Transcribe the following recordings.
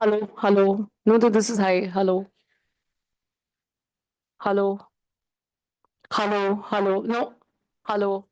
Hello, hello. No, this is hi. Hello, hello, hello, hello. No, hello.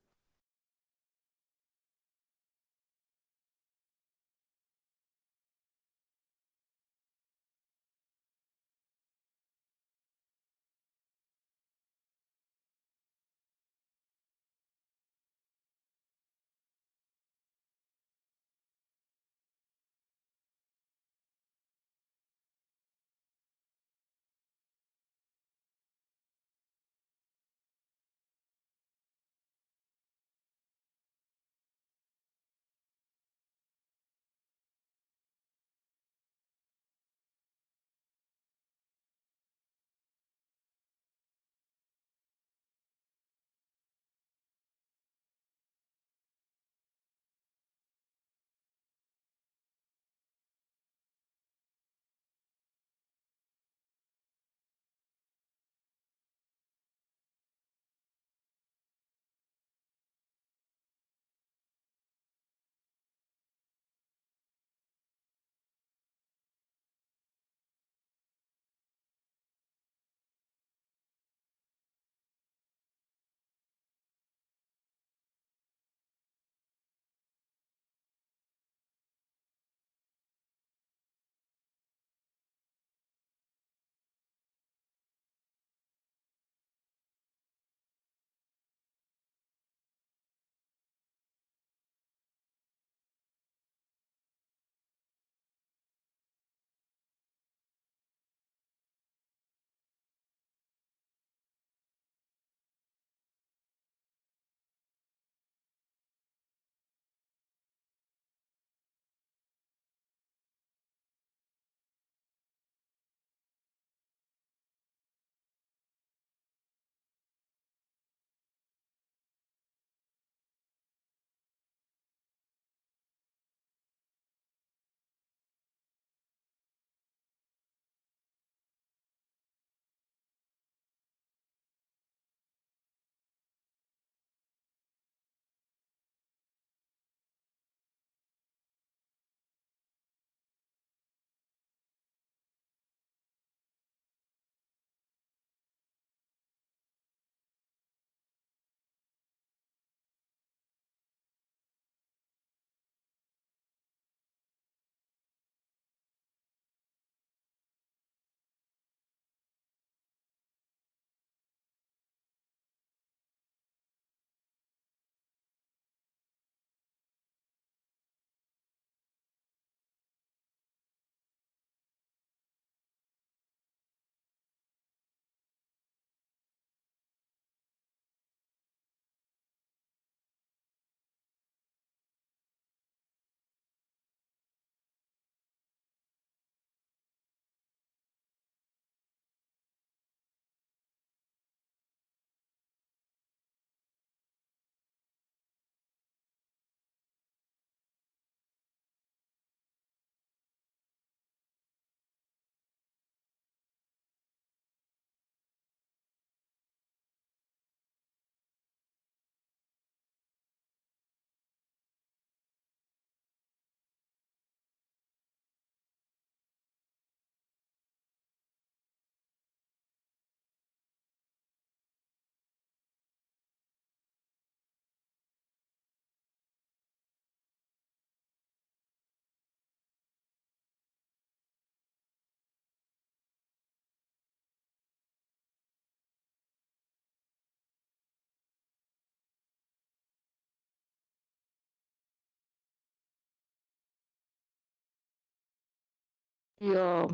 Your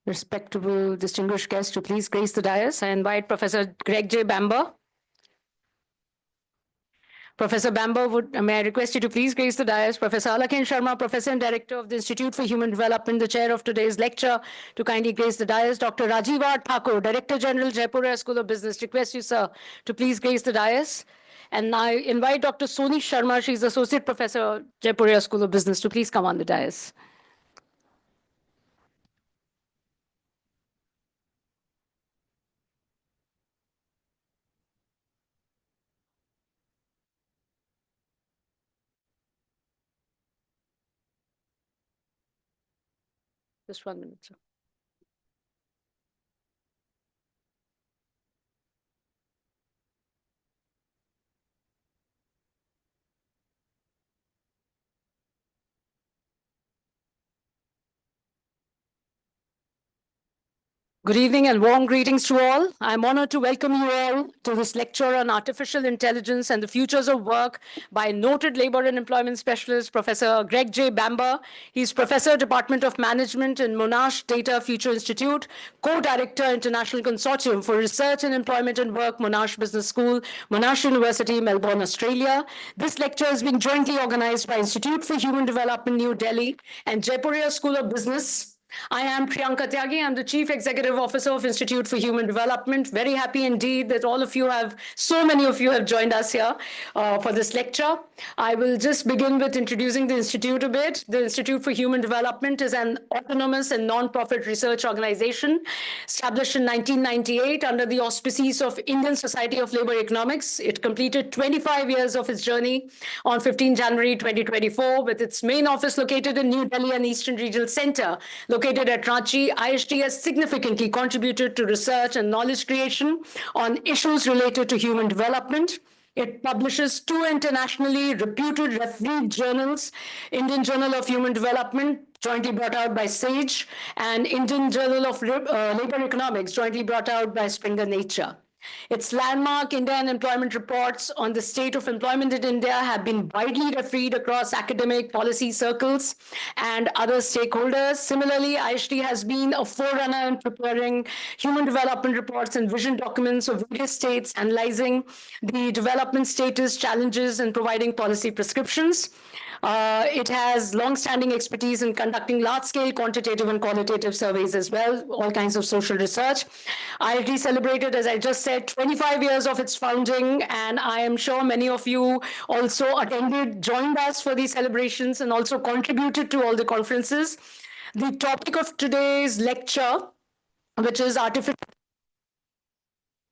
respectable, distinguished guest to please grace the dais. I invite Professor Greg J. Bamber. Professor Bamber, may I request you to please grace the dais. Professor Alakin Sharma, Professor and Director of the Institute for Human Development, the chair of today's lecture, to kindly grace the dais. Dr. Rajiv Thakur, Director General, Jaipur School of Business. Request you, sir, to please grace the dais. And I invite Dr. Soni Sharma, she's Associate Professor, Jaipur School of Business, to please come on the dais. Just 1 minute, sir. Good evening and warm greetings to all. I'm honored to welcome you all to this lecture on artificial intelligence and the futures of work by noted labor and employment specialist, Professor Greg J. Bamber. He's Professor, Department of Management in Monash Data Future Institute, Co-Director, International Consortium for Research and Employment and Work, Monash Business School, Monash University, Melbourne, Australia. This lecture is being jointly organized by Institute for Human Development, New Delhi, and Jaipur School of Business. I am Priyanka Tyagi. I'm the Chief Executive Officer of Institute for Human Development. Very happy indeed that so many of you have joined us here for this lecture. I will just begin with introducing the Institute a bit. The Institute for Human Development is an autonomous and non-profit research organization established in 1998 under the auspices of Indian Society of Labour Economics. It completed 25 years of its journey on 15 January 2024 with its main office located in New Delhi and Eastern Regional Centre. Located at Ranchi, IHD has significantly contributed to research and knowledge creation on issues related to human development. It publishes two internationally reputed refereed journals, Indian Journal of Human Development, jointly brought out by SAGE, and Indian Journal of Labour Economics, jointly brought out by Springer Nature. Its landmark Indian employment reports on the state of employment in India have been widely refereed across academic policy circles and other stakeholders. Similarly, IHD has been a forerunner in preparing human development reports and vision documents of various states, analyzing the development status, challenges, and providing policy prescriptions. It has long-standing expertise in conducting large-scale quantitative and qualitative surveys as well, all kinds of social research. IIT celebrated, as I just said, 25 years of its founding, and I am sure many of you also joined us for these celebrations and also contributed to all the conferences. The topic of today's lecture, which is artificial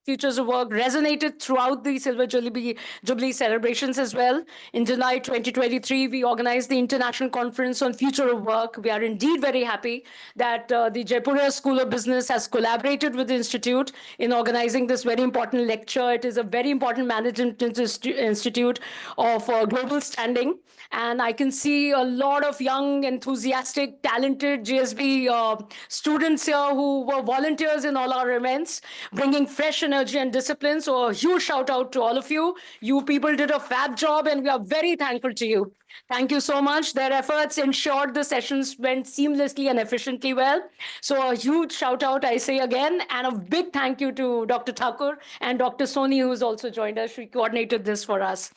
futures of work, resonated throughout the Silver Jubilee celebrations as well. In July 2023, we organized the International Conference on Future of Work. We are indeed very happy that the Jaipur School of Business has collaborated with the Institute in organizing this very important lecture. It is a very important management institute of global standing. And I can see a lot of young, enthusiastic, talented GSB students here who were volunteers in all our events, bringing fresh energy and discipline. So a huge shout out to all of you. You people did a fab job and we are very thankful to you. Thank you so much. Their efforts ensured the sessions went seamlessly and efficiently well. So a huge shout out, I say again, and a big thank you to Dr. Thakur and Dr. Soni, who's also joined us. She coordinated this for us.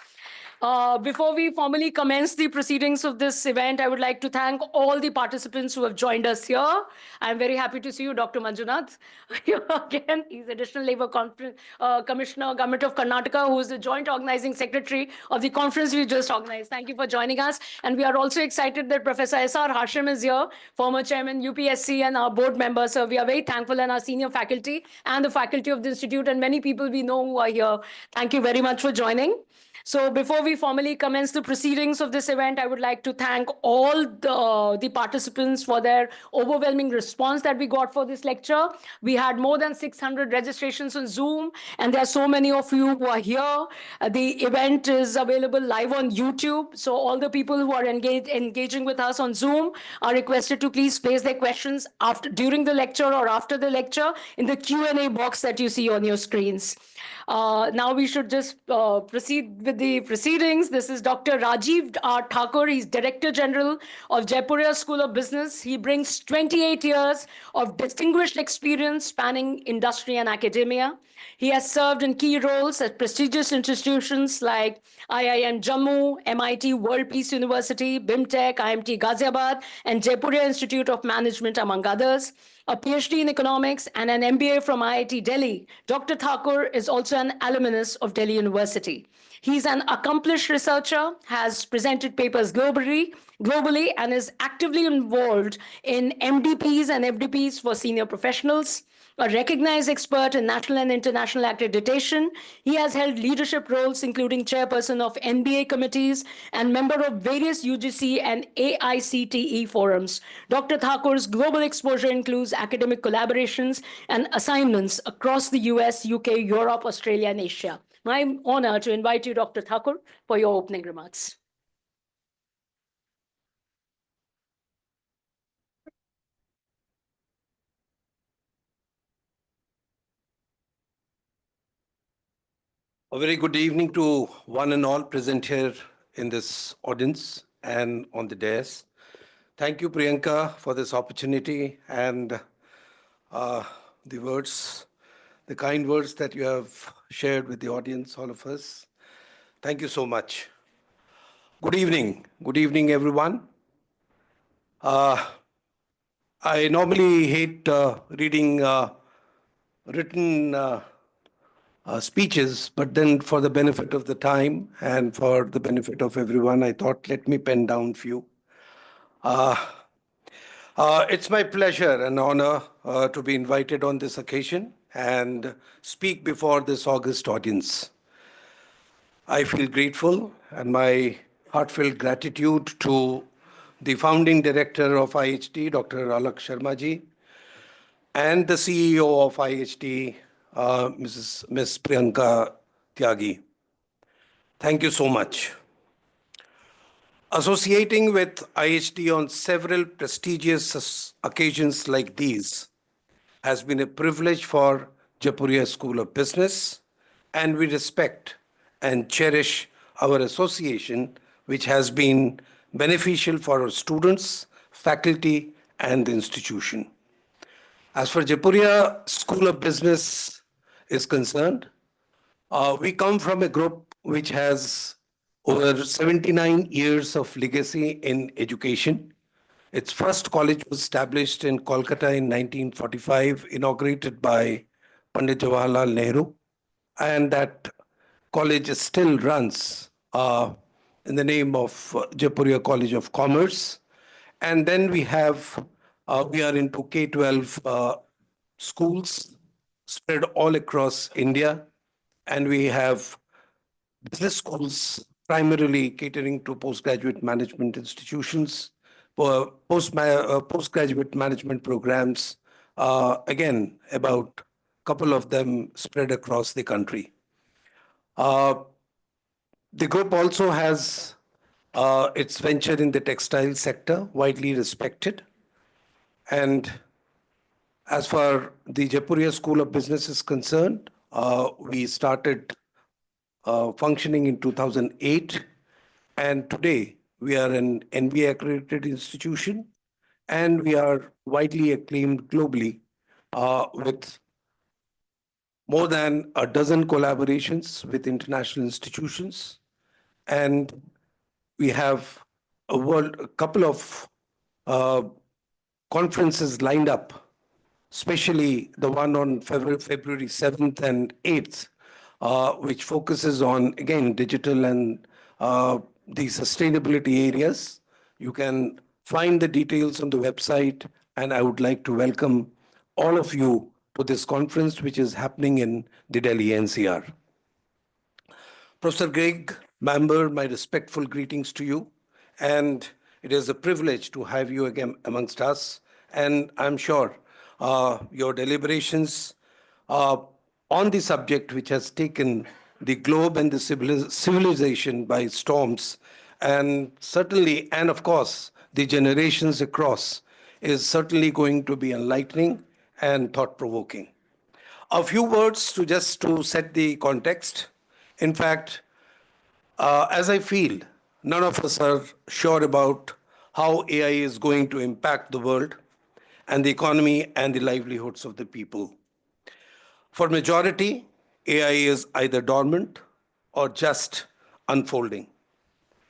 Before we formally commence the proceedings of this event, I would like to thank all the participants who have joined us here. I'm very happy to see you, Dr. Manjunath. Again, he's Additional Labour Commissioner, Government of Karnataka, who is the Joint Organizing Secretary of the conference we just organized. Thank you for joining us. And we are also excited that Professor S.R. Hashim is here, former Chairman, UPSC, and our board member. So we are very thankful, and our senior faculty and the faculty of the Institute and many people we know who are here. Thank you very much for joining. So before we formally commence the proceedings of this event, I would like to thank all the participants for their overwhelming response that we got for this lecture. We had more than 600 registrations on Zoom, and there are so many of you who are here. The event is available live on YouTube. So all the people who are engaging with us on Zoom are requested to please place their questions during the lecture or after the lecture in the Q&A box that you see on your screens. Now we should just proceed with the proceedings. This is Dr. Rajiv Thakur. He's Director General of Jaipur School of Business. He brings 28 years of distinguished experience spanning industry and academia. He has served in key roles at prestigious institutions like IIM Jammu, MIT World Peace University, BIMTech, IMT Ghaziabad, and Jaipur Institute of Management, among others. A PhD in economics and an MBA from IIT Delhi, Dr. Thakur is also an alumnus of Delhi University. He's an accomplished researcher, has presented papers globally, globally and is actively involved in MDPs and FDPs for senior professionals. A recognized expert in national and international accreditation, he has held leadership roles including chairperson of NBA committees and member of various UGC and AICTE forums. Dr. Thakur's global exposure includes academic collaborations and assignments across the US, UK, Europe, Australia, and Asia. My honor to invite you, Dr. Thakur, for your opening remarks. A very good evening to one and all present here in this audience and on the dais. Thank you, Priyanka, for this opportunity and the kind words that you have shared with the audience, all of us. Thank you so much. Good evening. Good evening, everyone. I normally hate reading written speeches, but then for the benefit of the time and for the benefit of everyone, I thought, let me pen down few. It's my pleasure and honor to be invited on this occasion and speak before this august audience. I feel grateful and my heartfelt gratitude to the founding director of IHT, Dr. Alak Sharma ji, and the CEO of IHT, Ms. Priyanka Tyagi. Thank you so much. Associating with IHT on several prestigious occasions like these has been a privilege for Jaipuriya School of Business, and we respect and cherish our association, which has been beneficial for our students, faculty, and the institution. As for Jaipuriya School of Business is concerned, we come from a group which has over 79 years of legacy in education. Its first college was established in Kolkata in 1945, inaugurated by Pandit Jawaharlal Nehru, and that college still runs in the name of Jaipuriya College of Commerce. And then we are into K-12 schools spread all across India, and we have business schools primarily catering to postgraduate management institutions, postgraduate management programs, again, about a couple of them spread across the country. The group also has its venture in the textile sector, widely respected. And as far the Jaipuriya School of Business is concerned, we started functioning in 2008. And today, we are an NBA accredited institution, and we are widely acclaimed globally with more than a dozen collaborations with international institutions. And we have a couple of conferences lined up, especially the one on February 7th and 8th, which focuses on, again, digital and the sustainability areas. You can find the details on the website, and I would like to welcome all of you to this conference, which is happening in the Delhi NCR. Professor Greg Bamber, my respectful greetings to you, and it is a privilege to have you again amongst us, and I'm sure your deliberations on the subject which has taken the globe and the civilization by storms, and certainly, and of course, the generations across, is certainly going to be enlightening and thought-provoking. A few words to set the context. In fact, as I feel, none of us are sure about how AI is going to impact the world and the economy and the livelihoods of the people. For majority, AI is either dormant or just unfolding.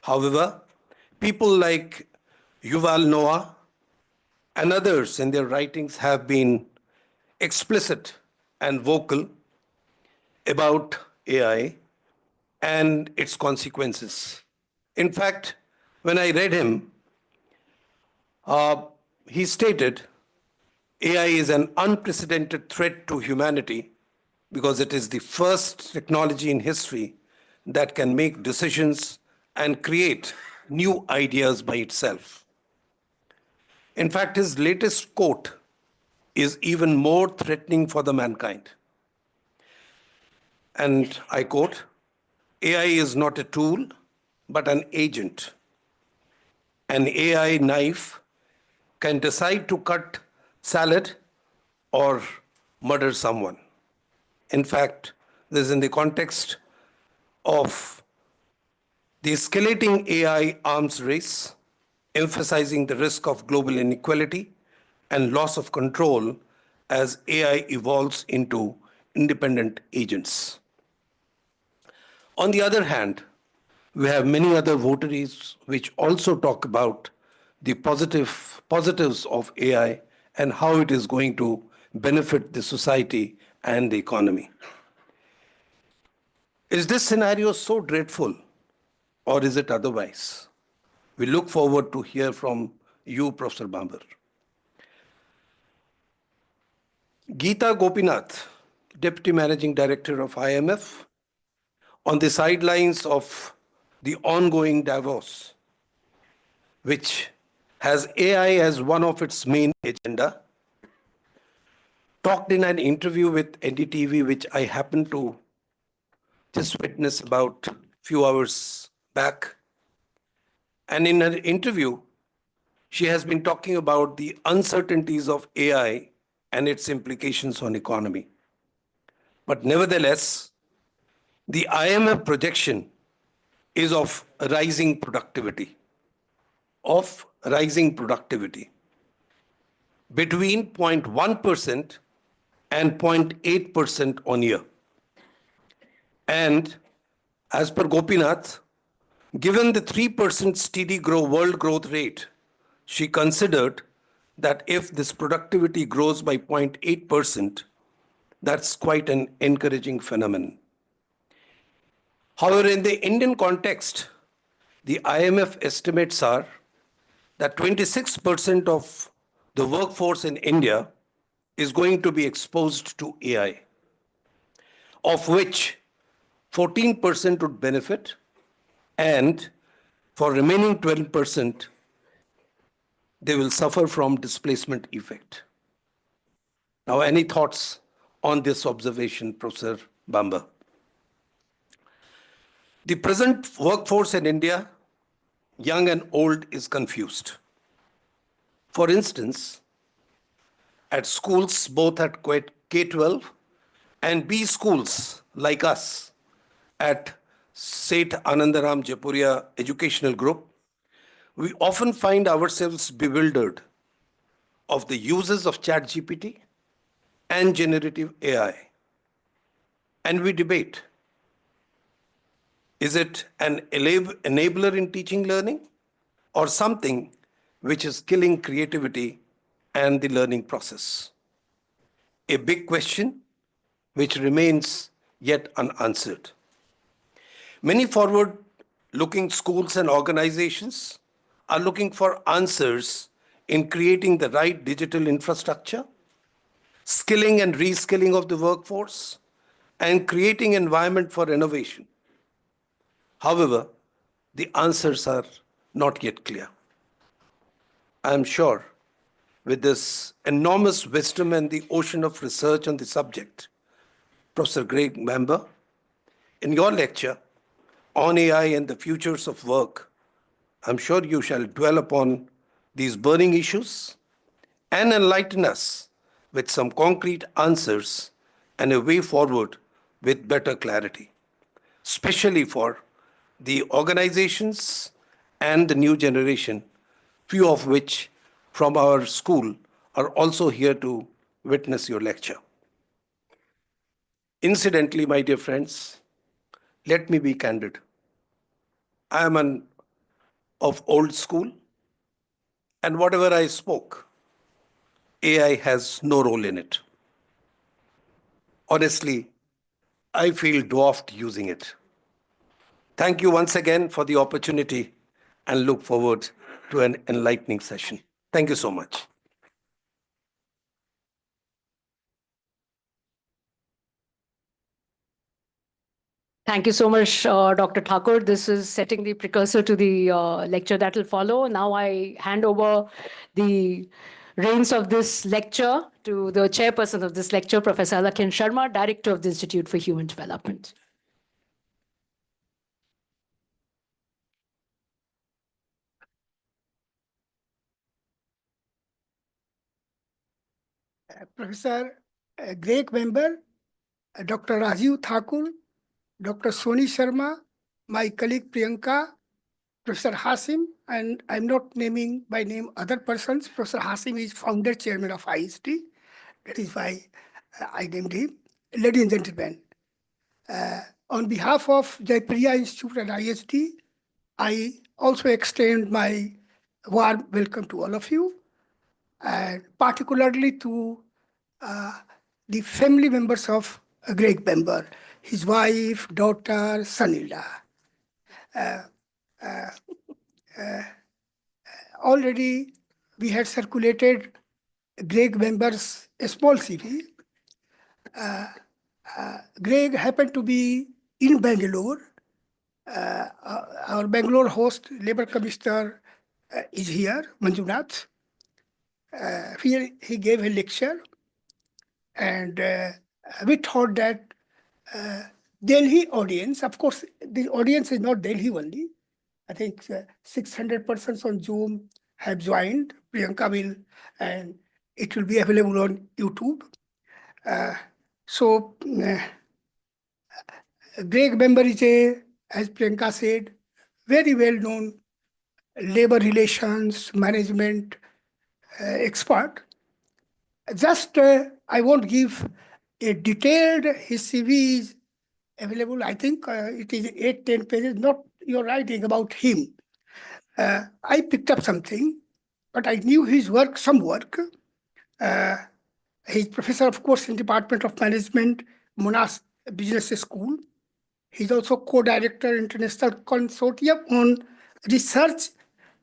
However, people like Yuval Noah and others in their writings have been explicit and vocal about AI and its consequences. In fact, when I read him, He stated, AI is an unprecedented threat to humanity because it is the first technology in history that can make decisions and create new ideas by itself. In fact, his latest quote is even more threatening for the mankind. And I quote, AI is not a tool, but an agent. An AI knife can decide to cut salad or murder someone. In fact, this is in the context of the escalating AI arms race, emphasizing the risk of global inequality and loss of control as AI evolves into independent agents. On the other hand, we have many other votaries which also talk about the positives of AI and how it is going to benefit the society and the economy. Is this scenario so dreadful, or is it otherwise? We look forward to hear from you, Professor Bamber. Geeta Gopinath, Deputy Managing Director of IMF, on the sidelines of the ongoing Davos, which has AI as one of its main agenda, talked in an interview with NDTV, which I happened to just witness about a few hours back. And in her interview, she has been talking about the uncertainties of AI and its implications on economy. But nevertheless, the IMF projection is of rising productivity, between 0.1% and 0.8% on year. And as per Gopinath, given the 3% steady world growth rate, she considered that if this productivity grows by 0.8%, that's quite an encouraging phenomenon. However, in the Indian context, the IMF estimates are that 26% of the workforce in India is going to be exposed to AI, of which 14% would benefit, and for remaining 12%, they will suffer from displacement effect. Now, any thoughts on this observation, Professor Bamber? The present workforce in India, young and old, is confused. For instance, at schools, both at K-12 and B schools like us at Seth Anandaram Japuria Educational Group, we often find ourselves bewildered of the uses of ChatGPT and generative AI. And we debate, is it an enabler in teaching learning or something which is killing creativity and the learning process? A big question which remains yet unanswered. Many forward-looking schools and organizations are looking for answers in creating the right digital infrastructure, skilling and reskilling of the workforce, and creating environment for innovation. However, the answers are not yet clear. I am sure with this enormous wisdom and the ocean of research on the subject, Professor Greg Bamber, in your lecture on AI and the futures of work, I'm sure you shall dwell upon these burning issues and enlighten us with some concrete answers and a way forward with better clarity, especially for the organizations and the new generation, few of which from our school are also here to witness your lecture. Incidentally, my dear friends, let me be candid. I am of old school, and whatever I spoke, AI has no role in it. Honestly, I feel dwarfed using it. Thank you once again for the opportunity and look forward to an enlightening session. Thank you so much. Thank you so much, Dr. Thakur. This is setting the precursor to the lecture that will follow. Now I hand over the reins of this lecture to the chairperson of this lecture, Professor Alakin Sharma, Director of the Institute for Human Development. Professor Greg Bamber, Dr. Rajiv Thakur, Dr. Soni Sharma, my colleague Priyanka, Professor Hasim, and I'm not naming by name other persons. Professor Hasim is founder chairman of IST. That is why I named him. Ladies and gentlemen, on behalf of Jaipriya Institute and IST, I also extend my warm welcome to all of you, and particularly to the family members of Greg Bamber, his wife, daughter, son-in-law. Already we had circulated Greg Bamber's small CV. Greg happened to be in Bangalore. Our Bangalore host, Labour Commissioner, is here, Manjunath. Here he gave a lecture, and we thought that Delhi audience, of course, the audience is not Delhi only. I think 600 persons on Zoom have joined. Priyanka will, and it will be available on YouTube. Greg Bamber is as Priyanka said, very well-known labor relations management expert. Just, I won't give a detailed, his CV is available. I think it is 8-10 pages, not your writing about him. I picked up something, but I knew his work, some work. He's professor, of course, in Department of Management, Monash Business School. He's also co-director International Consortium on Research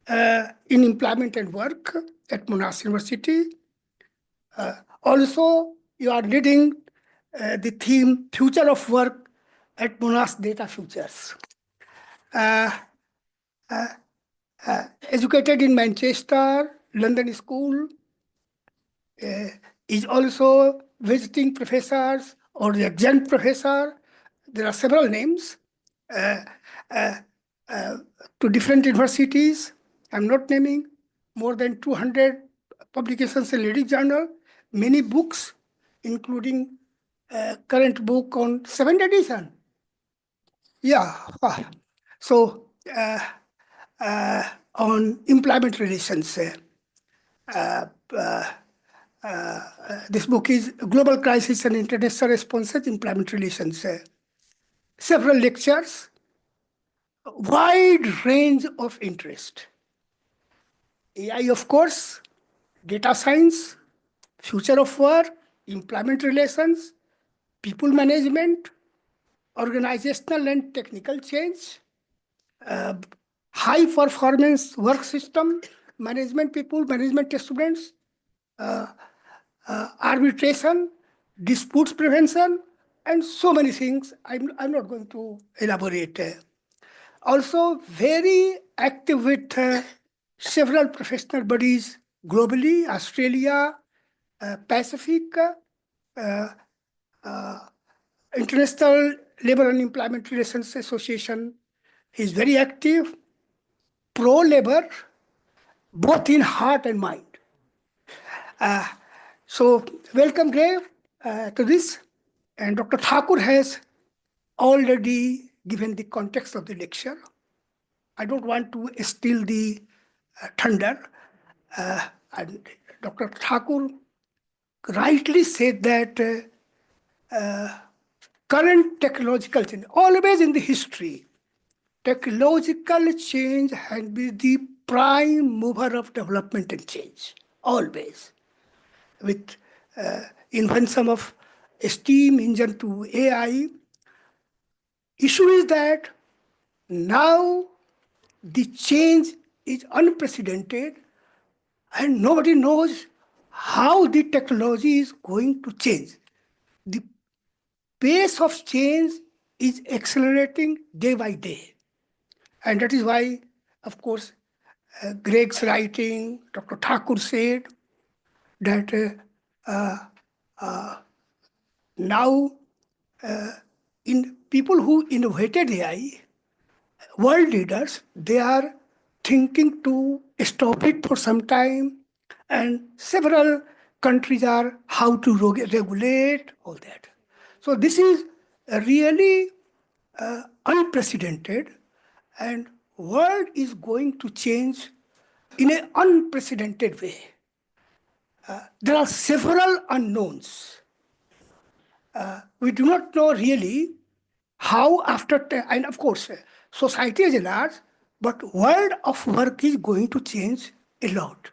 in Employment and Work at Monash University. Also, you are leading the theme Future of Work at Monash Data Futures. Educated in Manchester, London School, is also visiting professors or the adjunct professor. There are several names to different universities. I'm not naming. More than 200 publications in leading journal, many books, including current book on 7th edition. Yeah. So on employment relations, this book is Global Crisis and International Responses, Employment Relations. Several lectures, wide range of interest. AI, of course, data science, future of work, employment relations, people management, organizational and technical change, high performance work system, management people, management students, arbitration, disputes prevention, and so many things. I'm not going to elaborate. Also, very active with several professional bodies globally, Australia, Pacific, International Labor and Employment Relations Association. He's very active, pro-labor, both in heart and mind. So welcome, Greg, to this. And Dr. Thakur has already given the context of the lecture. I don't want to steal the thunder. And Dr. Thakur rightly said that current technological change, always in the history, technological change has been the prime mover of development and change, always. With invention of steam engine to AI, issue is that now the change is unprecedented, and nobody knows how the technology is going to change. The pace of change is accelerating day by day. And that is why, of course, Greg's writing, Dr. Thakur said that now in people who innovated AI, world leaders, they are thinking to stop it for some time, and several countries are how to regulate all that. So this is really unprecedented, and world is going to change in an unprecedented way. There are several unknowns. We do not know really how after, and of course, society is large, but world of work is going to change a lot.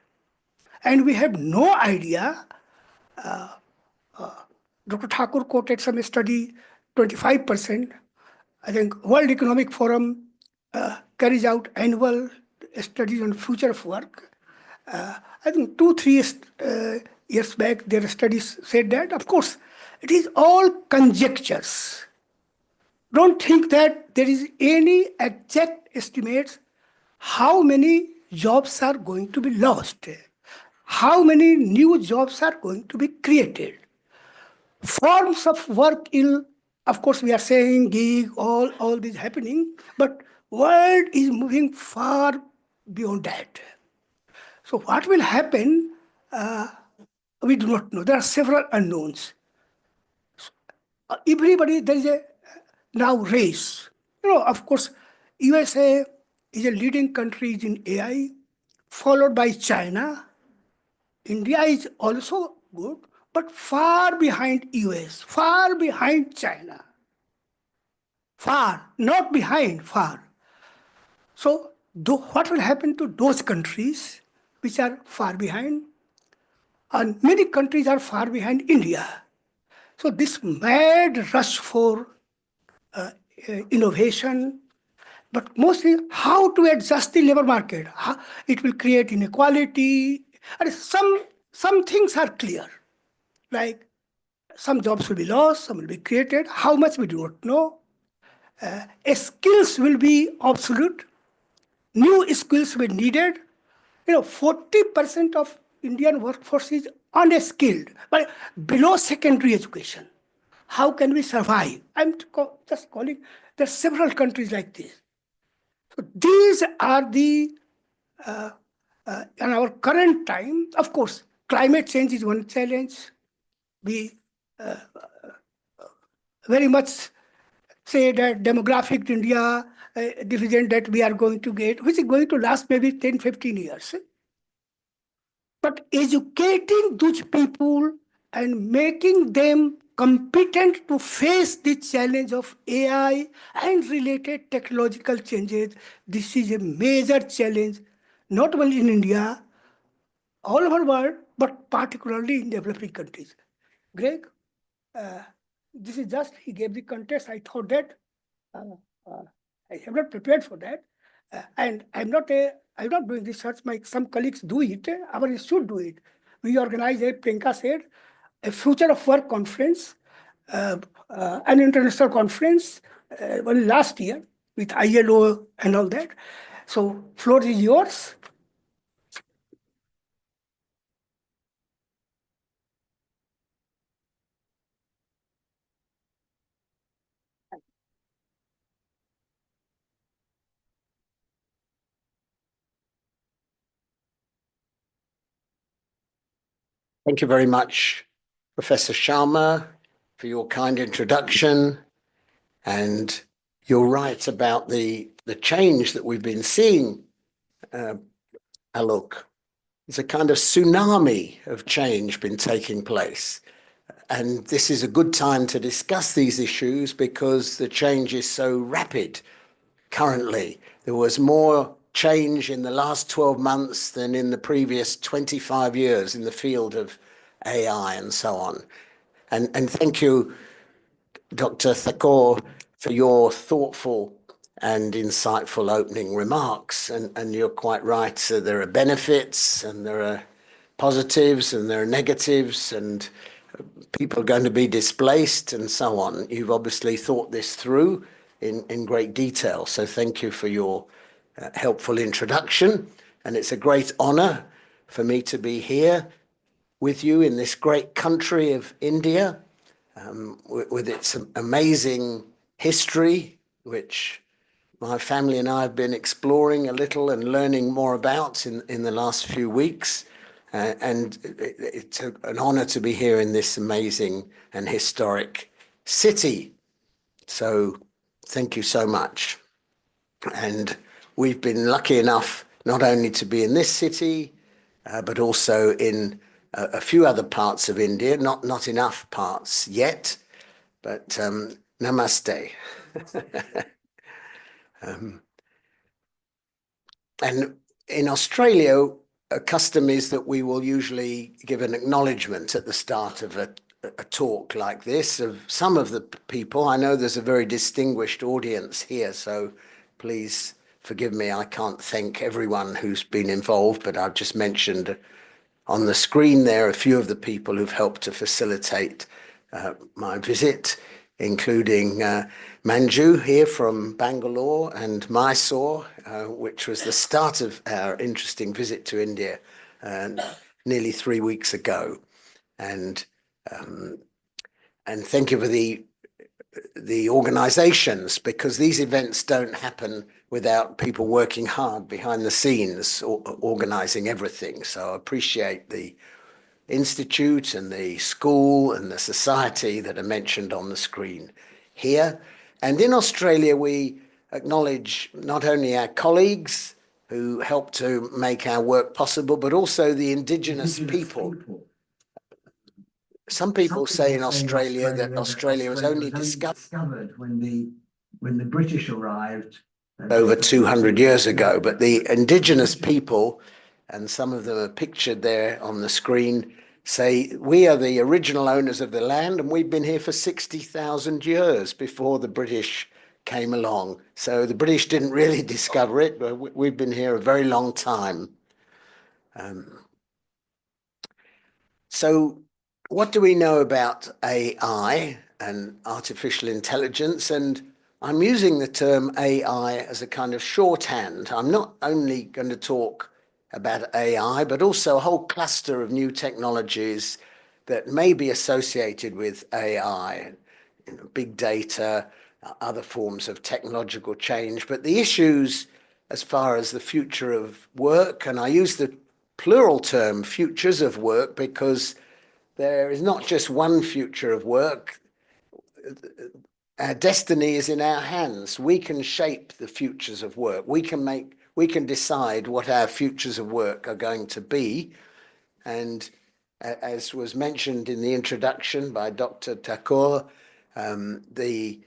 And we have no idea. Dr. Thakur quoted some study, 25%. I think World Economic Forum carries out annual studies on future of work. I think 2-3 years back, their studies said that. Of course, it is all conjectures. Don't think that there is any exact estimates how many jobs are going to be lost, how many new jobs are going to be created. Forms of work of course, we are saying gig, all this happening, but world is moving far beyond that. So what will happen, we do not know. There are several unknowns. Everybody, there is a now race. Of course, USA is a leading country in AI, followed by China. India is also good, but far behind US, far behind China. Far, not behind, far. So what will happen to those countries which are far behind? And many countries are far behind India. So this mad rush for innovation, but mostly how to adjust the labor market. It will create inequality. And some things are clear, like some jobs will be lost, some will be created. How much we do not know. Skills will be obsolete. New skills will be needed. 40% of Indian workforce is unskilled, but below secondary education. How can we survive? I'm just calling, there are several countries like this. So these are the, in our current time, of course, climate change is one challenge. We very much say that demographic India division that we are going to get, which is going to last maybe 10, 15 years. But educating those people and making them competent to face the challenge of AI and related technological changes, this is a major challenge, not only in India, all over the world, but particularly in developing countries. Greg, this is just, he gave the context. I thought that I have not prepared for that. And I'm not doing research. Some colleagues do it. Our institute do it. We organize, Priyanka said, a Future of Work conference, an international conference, last year with ILO and all that. So floor is yours. Thank you very much, Professor Sharma, for your kind introduction. And you're right about the change that we've been seeing, Alok. There's a kind of tsunami of change been taking place. And this is a good time to discuss these issues because the change is so rapid currently. There was more change in the last 12 months than in the previous 25 years in the field of AI and so on. And thank you, Dr. Thakur, for your thoughtful and insightful opening remarks. And you're quite right. So there are benefits and there are positives and there are negatives and people are going to be displaced and so on. You've obviously thought this through in great detail. So thank you for your helpful introduction. And it's a great honor for me to be here with you in this great country of India, with its amazing history, which my family and I have been exploring a little and learning more about in the last few weeks. And it's an honor to be here in this amazing and historic city. So thank you so much. And we've been lucky enough not only to be in this city, but also in a few other parts of India, not enough parts yet, but namaste. And in Australia, a custom is that we will usually give an acknowledgement at the start of a talk like this of some of the people. I know there's a very distinguished audience here, so please forgive me. I can't thank everyone who's been involved, but I've just mentioned on the screen there a few of the people who've helped to facilitate my visit, including Manju here from Bangalore and Mysore, which was the start of our interesting visit to India nearly 3 weeks ago. And thank you for the organizations, because these events don't happen without people working hard behind the scenes, organizing everything. So I appreciate the institute and the school and the society that are mentioned on the screen here. And in Australia, we acknowledge not only our colleagues who help to make our work possible, but also the Indigenous people. Some people say in Australia that Australia was only discovered when the British arrived over 200 years ago, but the Indigenous people, and some of them are pictured there on the screen, say we are the original owners of the land and we've been here for 60,000 years before the British came along. So the British didn't really discover it, but we've been here a very long time. So what do we know about AI and artificial intelligence? And I'm using the term AI as a kind of shorthand. I'm not only going to talk about AI, but also a whole cluster of new technologies that may be associated with AI, big data, other forms of technological change. But the issues as far as the future of work, and I use the plural term futures of work because there is not just one future of work. Our destiny is in our hands. We can shape the futures of work. We can decide what our futures of work are going to be. And as was mentioned in the introduction by Dr. Thakur, the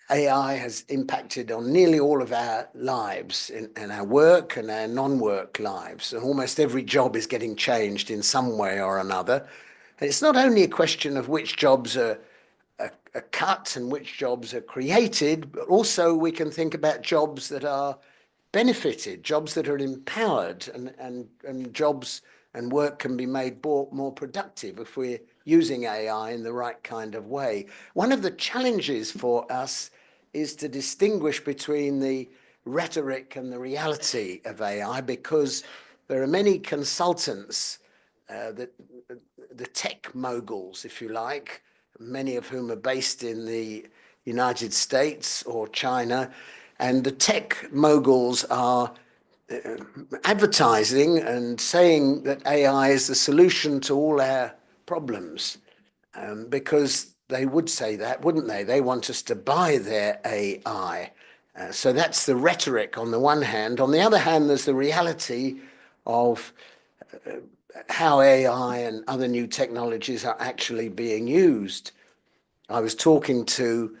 AI has impacted on nearly all of our lives in our work and our non-work lives. And almost every job is getting changed in some way or another. And it's not only a question of which jobs are cut and which jobs are created, but also we can think about jobs that are benefited, jobs that are empowered, and jobs and work can be made more productive if we're using AI in the right kind of way. One of the challenges for us is to distinguish between the rhetoric and the reality of AI, because there are many consultants, the tech moguls, if you like, many of whom are based in the United States or China, and the tech moguls are advertising and saying that AI is the solution to all our problems, because they would say that, wouldn't they? They want us to buy their AI. So that's the rhetoric on the one hand. On the other hand, there's the reality of how AI and other new technologies are actually being used. I was talking to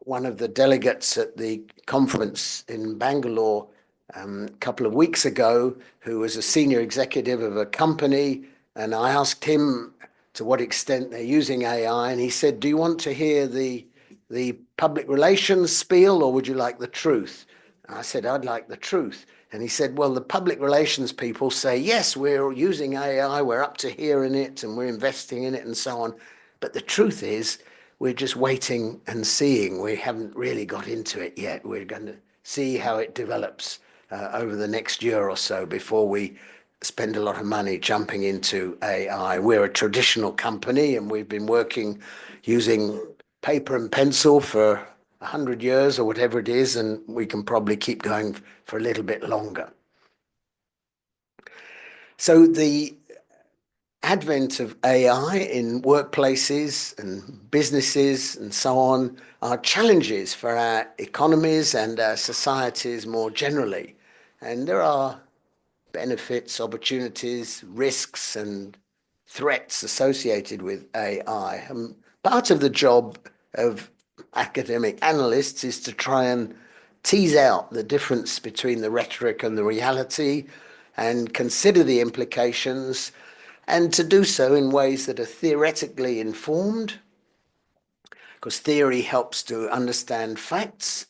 one of the delegates at the conference in Bangalore a couple of weeks ago, who was a senior executive of a company, and I asked him to what extent they're using AI, and he said, "Do you want to hear the the public relations spiel or would you like the truth? And I said, I'd like the truth. And he said, well, the public relations people say, yes, we're using AI, we're up to here in it and we're investing in it and so on. But the truth is, we're just waiting and seeing. We haven't really got into it yet. We're going to see how it develops over the next year or so before we spend a lot of money jumping into AI. We're a traditional company and we've been working using paper and pencil for 100 years or whatever it is, and we can probably keep going for a little bit longer. So the advent of AI in workplaces and businesses and so on are challenges for our economies and our societies more generally. And there are benefits, opportunities, risks, and threats associated with AI. Part of the job of academic analysts is to try and tease out the difference between the rhetoric and the reality and consider the implications, and to do so in ways that are theoretically informed, because theory helps to understand facts,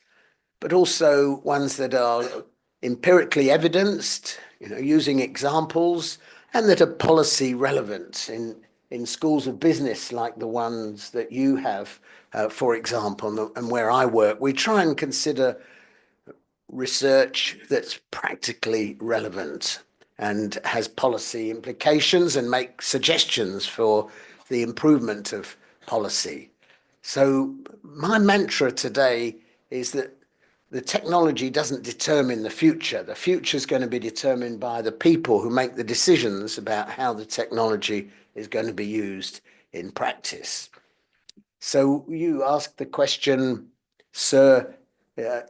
but also ones that are empirically evidenced, using examples, and that are policy relevant in schools of business like the ones that you have, for example, and where I work. We try and consider research that's practically relevant and has policy implications and make suggestions for the improvement of policy. So my mantra today is that the technology doesn't determine the future. The future is going to be determined by the people who make the decisions about how the technology is going to be used in practice. So you asked the question, sir,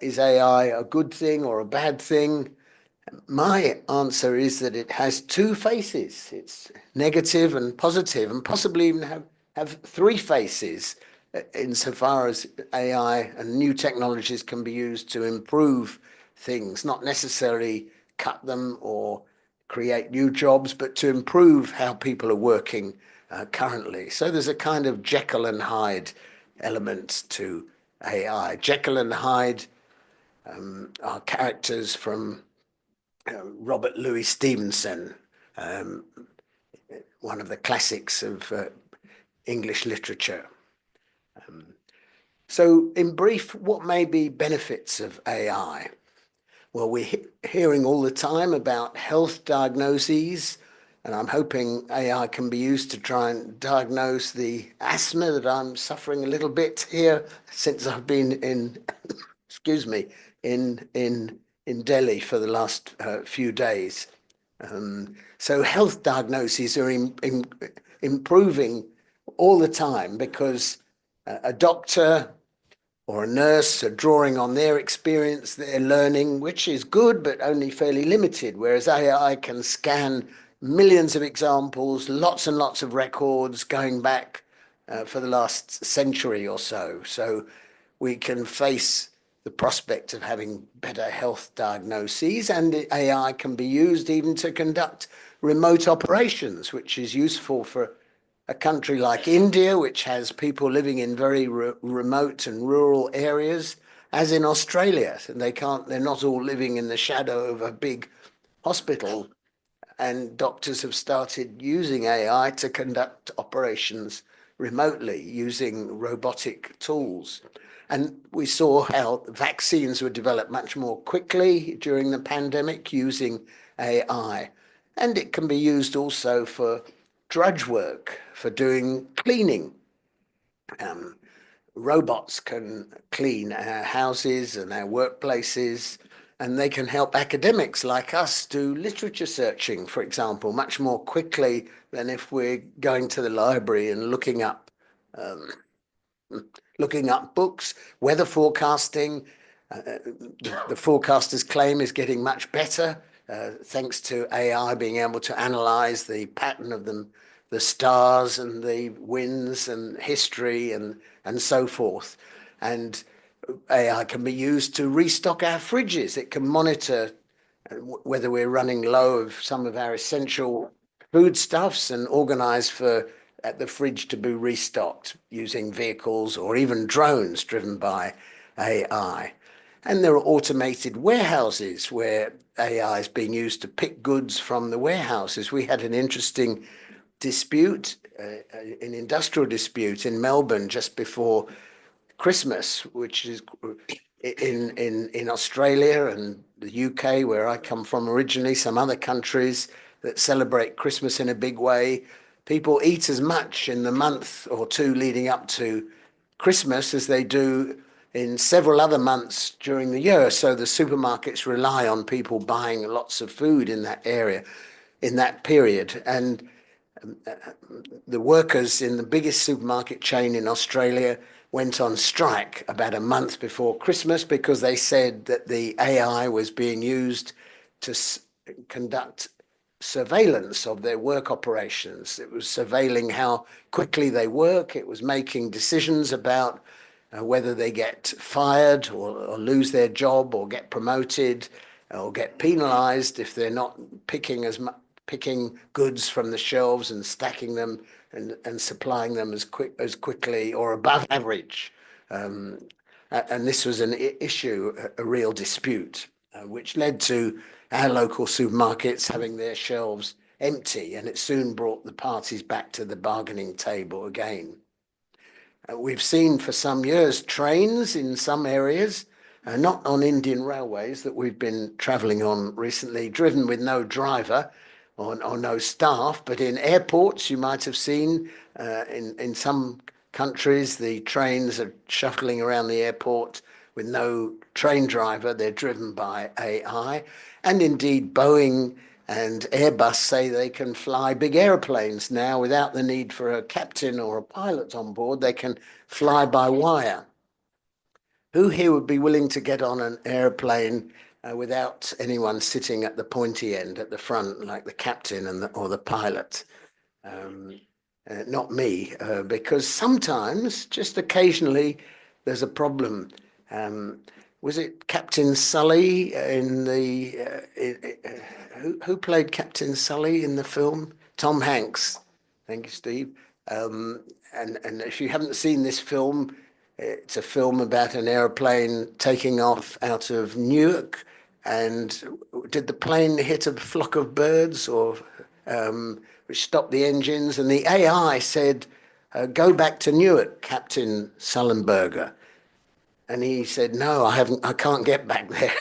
is AI a good thing or a bad thing? My answer is that it has two faces. It's negative and positive, and possibly even have three faces insofar as AI and new technologies can be used to improve things, not necessarily cut them or create new jobs, but to improve how people are working currently. So there's a kind of Jekyll and Hyde element to AI. Jekyll and Hyde are characters from Robert Louis Stevenson, one of the classics of English literature. So in brief, what may be benefits of AI? Well, we're hearing all the time about health diagnoses, and I'm hoping AI can be used to try and diagnose the asthma that I'm suffering a little bit here since I've been in, excuse me, in Delhi for the last few days. So health diagnoses are improving all the time because a doctor or a nurse are drawing on their experience, their learning, which is good, but only fairly limited, whereas AI can scan millions of examples, lots and lots of records going back for the last century or so. So we can face the prospect of having better health diagnoses, and AI can be used even to conduct remote operations, which is useful for a country like India, which has people living in very remote and rural areas, as in Australia. And they're not all living in the shadow of a big hospital. And doctors have started using AI to conduct operations remotely using robotic tools. And we saw how vaccines were developed much more quickly during the pandemic using AI. And it can be used also for drudge work, for doing cleaning. Robots can clean our houses and our workplaces, and they can help academics like us do literature searching, for example, much more quickly than if we're going to the library and looking up books, weather forecasting. The forecaster's claim is getting much better thanks to AI being able to analyze the pattern of them, the stars and the winds and history and so forth. And AI can be used to restock our fridges. It can monitor whether we're running low of some of our essential foodstuffs and organize for at the fridge to be restocked using vehicles or even drones driven by AI. And there are automated warehouses where AI is being used to pick goods from the warehouses. We had an interesting dispute, an industrial dispute in Melbourne just before Christmas, which is in Australia and the UK, where I come from originally, some other countries that celebrate Christmas in a big way. People eat as much in the month or two leading up to Christmas as they do in several other months during the year. So the supermarkets rely on people buying lots of food in that area, in that period. And the workers in the biggest supermarket chain in Australia went on strike about a month before Christmas because they said that the AI was being used to conduct surveillance of their work operations. It was surveilling how quickly they work. It was making decisions about whether they get fired or lose their job or get promoted or get penalized if they're not picking goods from the shelves and stacking them and supplying them as quickly or above average. And this was an issue, a real dispute, which led to our local supermarkets having their shelves empty, and it soon brought the parties back to the bargaining table again. We've seen for some years trains in some areas, not on Indian railways that we've been travelling on recently, driven with no driver or no staff, but in airports you might have seen in some countries the trains are shuttling around the airport with no train driver. They're driven by AI, and indeed Boeing and Airbus say they can fly big airplanes now without the need for a captain or a pilot on board. They can fly by wire. Who here would be willing to get on an airplane without anyone sitting at the pointy end at the front, like the captain or the pilot? Not me, because sometimes, just occasionally, there's a problem. Was it Captain Sully in the who played Captain Sully in the film? Tom Hanks. Thank you, Steve. And if you haven't seen this film, it's a film about an airplane taking off out of Newark. And did the plane hit a flock of birds or which stopped the engines? And the AI said, "Go back to Newark, Captain Sullenberger." And he said, "No, I can't get back there.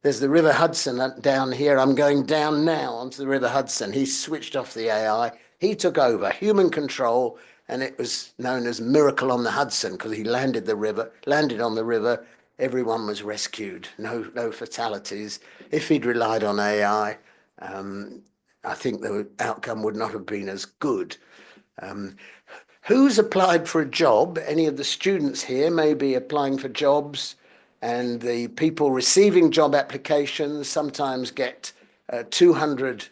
There's the River Hudson down here. I'm going down now onto the River Hudson." He switched off the AI. He took over human control, and it was known as Miracle on the Hudson because he landed on the river. Everyone was rescued. No fatalities. If he'd relied on AI, I think the outcome would not have been as good. Who's applied for a job? Any of the students here may be applying for jobs, and the people receiving job applications sometimes get 200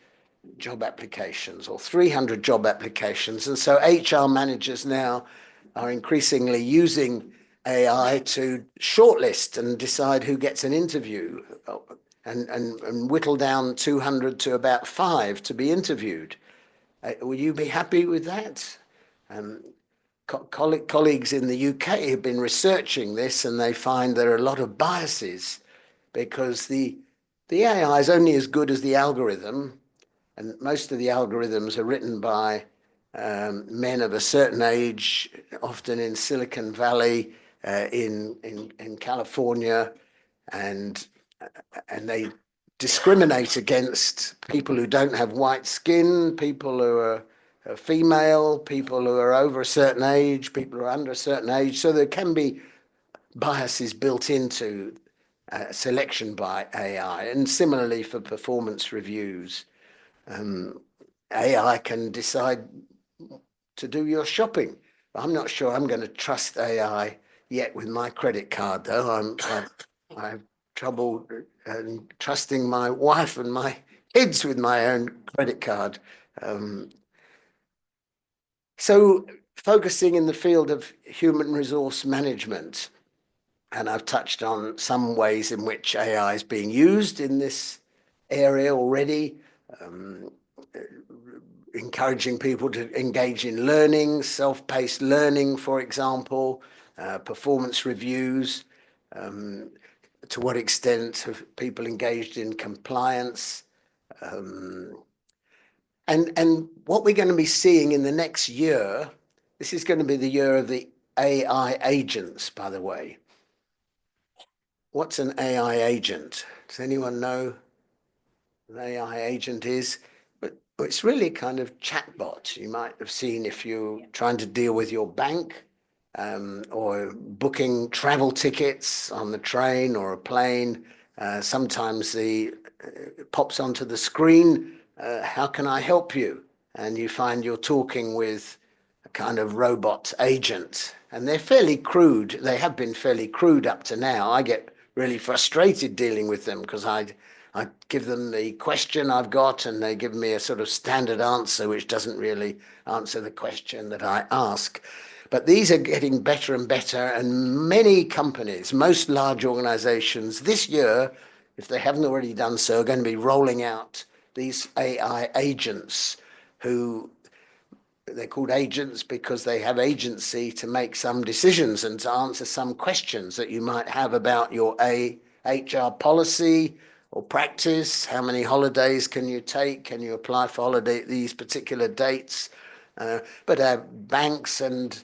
job applications or 300 job applications. And so HR managers now are increasingly using AI to shortlist and decide who gets an interview and whittle down 200 to about 5 to be interviewed. Will you be happy with that? Colleagues in the UK have been researching this, and they find there are a lot of biases because the AI is only as good as the algorithm, and most of the algorithms are written by men of a certain age, often in Silicon Valley, in California, and they discriminate against people who don't have white skin, people who are female, people who are over a certain age, people who are under a certain age. So there can be biases built into selection by AI, and similarly for performance reviews. AI can decide to do your shopping. I'm not sure I'm going to trust AI yet with my credit card, though. I have trouble trusting my wife and my kids with my own credit card. So focusing in the field of human resource management, and I've touched on some ways in which AI is being used in this area already. encouraging people to engage in learning, self-paced learning, for example, performance reviews. To what extent have people engaged in compliance? And what we're going to be seeing in the next year, this is going to be the year of the AI agents, by the way. What's an AI agent? Does anyone know what an AI agent is? But it's really kind of chatbot. You might have seen if you're trying to deal with your bank, or booking travel tickets on the train or a plane. Sometimes it pops onto the screen, how can I help you? And you find you're talking with a kind of robot agent. And they're fairly crude. They have been fairly crude up to now. I get really frustrated dealing with them because I give them the question I've got and they give me a sort of standard answer which doesn't really answer the question that I ask. But these are getting better and better, and many companies, most large organizations this year, if they haven't already done so, are going to be rolling out these AI agents who they're called agents because they have agency to make some decisions and to answer some questions that you might have about your HR policy or practice. How many holidays can you take? Can you apply for holiday at these particular dates? But banks and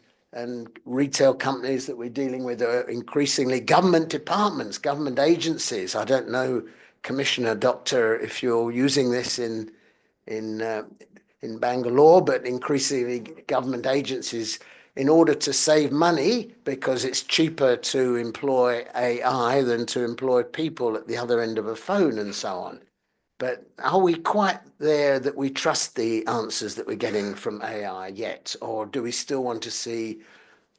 retail companies that we're dealing with are increasingly government departments, government agencies. I don't know, Commissioner Doctor, if you're using this in Bangalore, but increasingly government agencies, in order to save money, because it's cheaper to employ AI than to employ people at the other end of a phone and so on. But are we quite there that we trust the answers that we're getting from AI yet? Or do we still want to see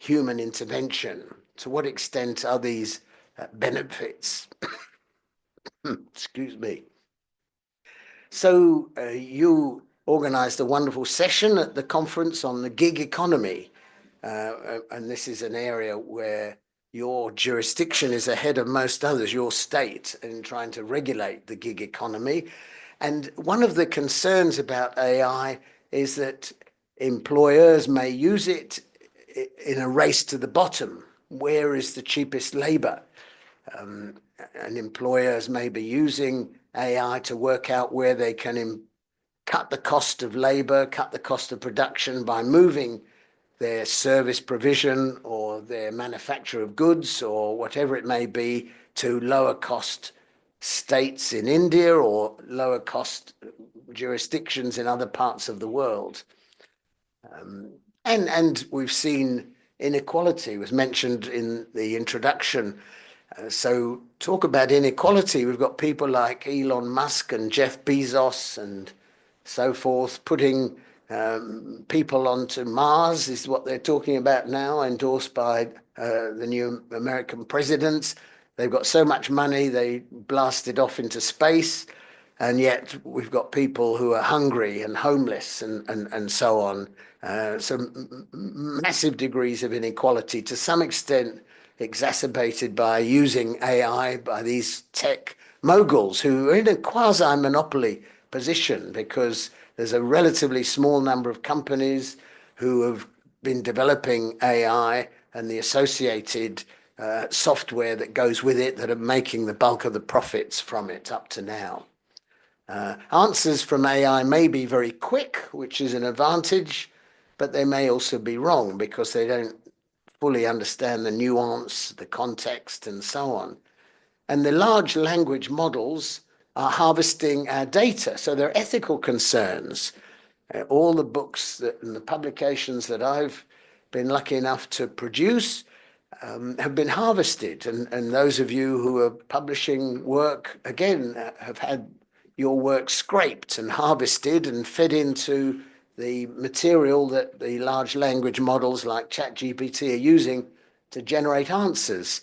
human intervention? To what extent are these benefits? Excuse me. So you organized a wonderful session at the conference on the gig economy. And this is an area where your jurisdiction is ahead of most others, your state, in trying to regulate the gig economy. And one of the concerns about AI is that employers may use it in a race to the bottom. Where is the cheapest labor? And employers may be using AI to work out where they can cut the cost of labor, cut the cost of production by moving their service provision or their manufacture of goods or whatever it may be to lower cost states in India or lower cost jurisdictions in other parts of the world. And we've seen inequality was mentioned in the introduction. So talk about inequality. We've got people like Elon Musk and Jeff Bezos and so forth putting people onto Mars is what they're talking about now, endorsed by the new American presidents. They've got so much money, they blasted off into space, and yet we've got people who are hungry and homeless and so on. So massive degrees of inequality, to some extent exacerbated by using AI by these tech moguls who are in a quasi-monopoly position because there's a relatively small number of companies who have been developing AI and the associated software that goes with it that are making the bulk of the profits from it up to now. Answers from AI may be very quick, which is an advantage, but they may also be wrong because they don't fully understand the nuance, the context, and so on. And the large language models are harvesting our data. So there are ethical concerns. All the books and the publications that I've been lucky enough to produce have been harvested. And those of you who are publishing work, again, have had your work scraped and harvested and fed into the material that the large language models like ChatGPT are using to generate answers.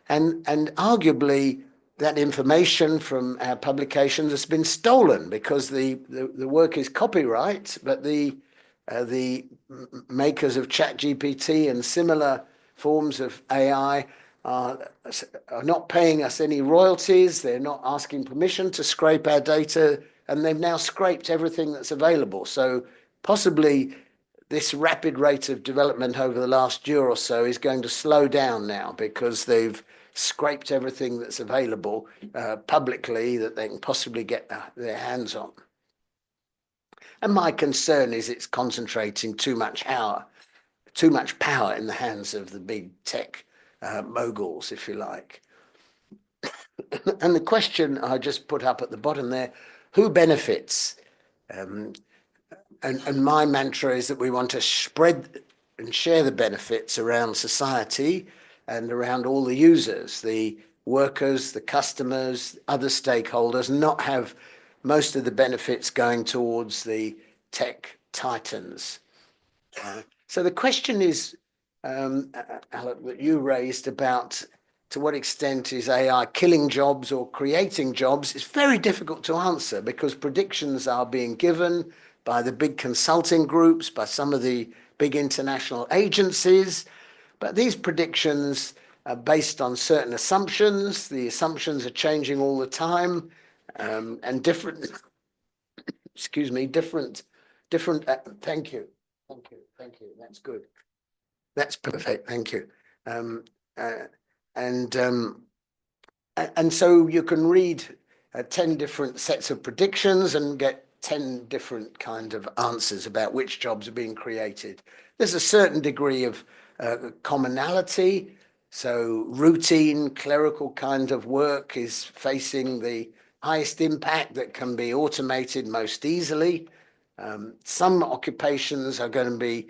And arguably, that information from our publications has been stolen because the work is copyright, but the makers of ChatGPT and similar forms of AI are not paying us any royalties. They're not asking permission to scrape our data, and they've now scraped everything that's available. So possibly this rapid rate of development over the last year or so is going to slow down now because they've scraped everything that's available publicly that they can possibly get their hands on. And my concern is it's concentrating too much power in the hands of the big tech moguls, if you like. And the question I just put up at the bottom there, who benefits? And my mantra is that we want to spread and share the benefits around society and around all the users, the workers, the customers, other stakeholders, not have most of the benefits going towards the tech titans. So the question is, Alec, that you raised about to what extent is AI killing jobs or creating jobs? It's very difficult to answer because predictions are being given by the big consulting groups, by some of the big international agencies. But these predictions are based on certain assumptions. The assumptions are changing all the time, and different, excuse me, different, thank you. That's good. That's perfect. Thank you. And so you can read 10 different sets of predictions and get 10 different kind of answers about which jobs are being created. There's a certain degree of commonality. So routine clerical kind of work is facing the highest impact that can be automated most easily. Some occupations are going to be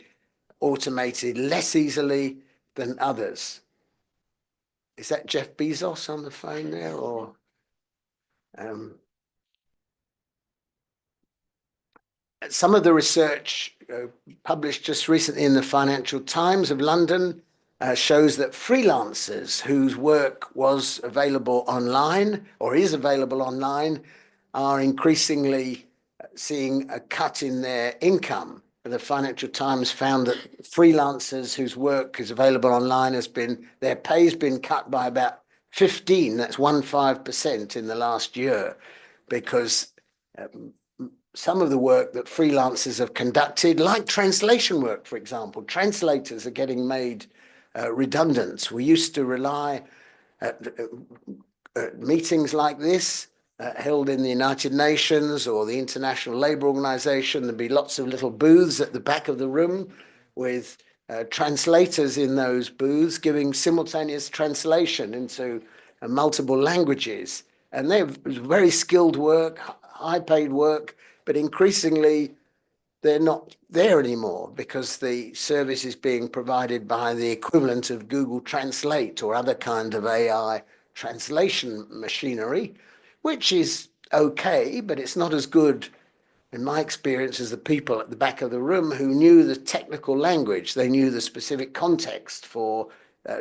automated less easily than others. Is that Jeff Bezos on the phone there, or? Some of the research published just recently in the Financial Times of London shows that freelancers whose work was available online or is available online are increasingly seeing a cut in their income. The Financial Times found that freelancers whose work is available online their pay has been cut by about 15% in the last year, because some of the work that freelancers have conducted, like translation work, for example, translators are getting made redundant. We used to rely at meetings like this held in the United Nations or the International Labour Organization. There'd be lots of little booths at the back of the room with translators in those booths giving simultaneous translation into multiple languages. And they're very skilled work, high paid work, but increasingly they're not there anymore because the service is being provided by the equivalent of Google Translate or other kind of AI translation machinery, which is okay, but it's not as good, in my experience, as the people at the back of the room who knew the technical language. They knew the specific context for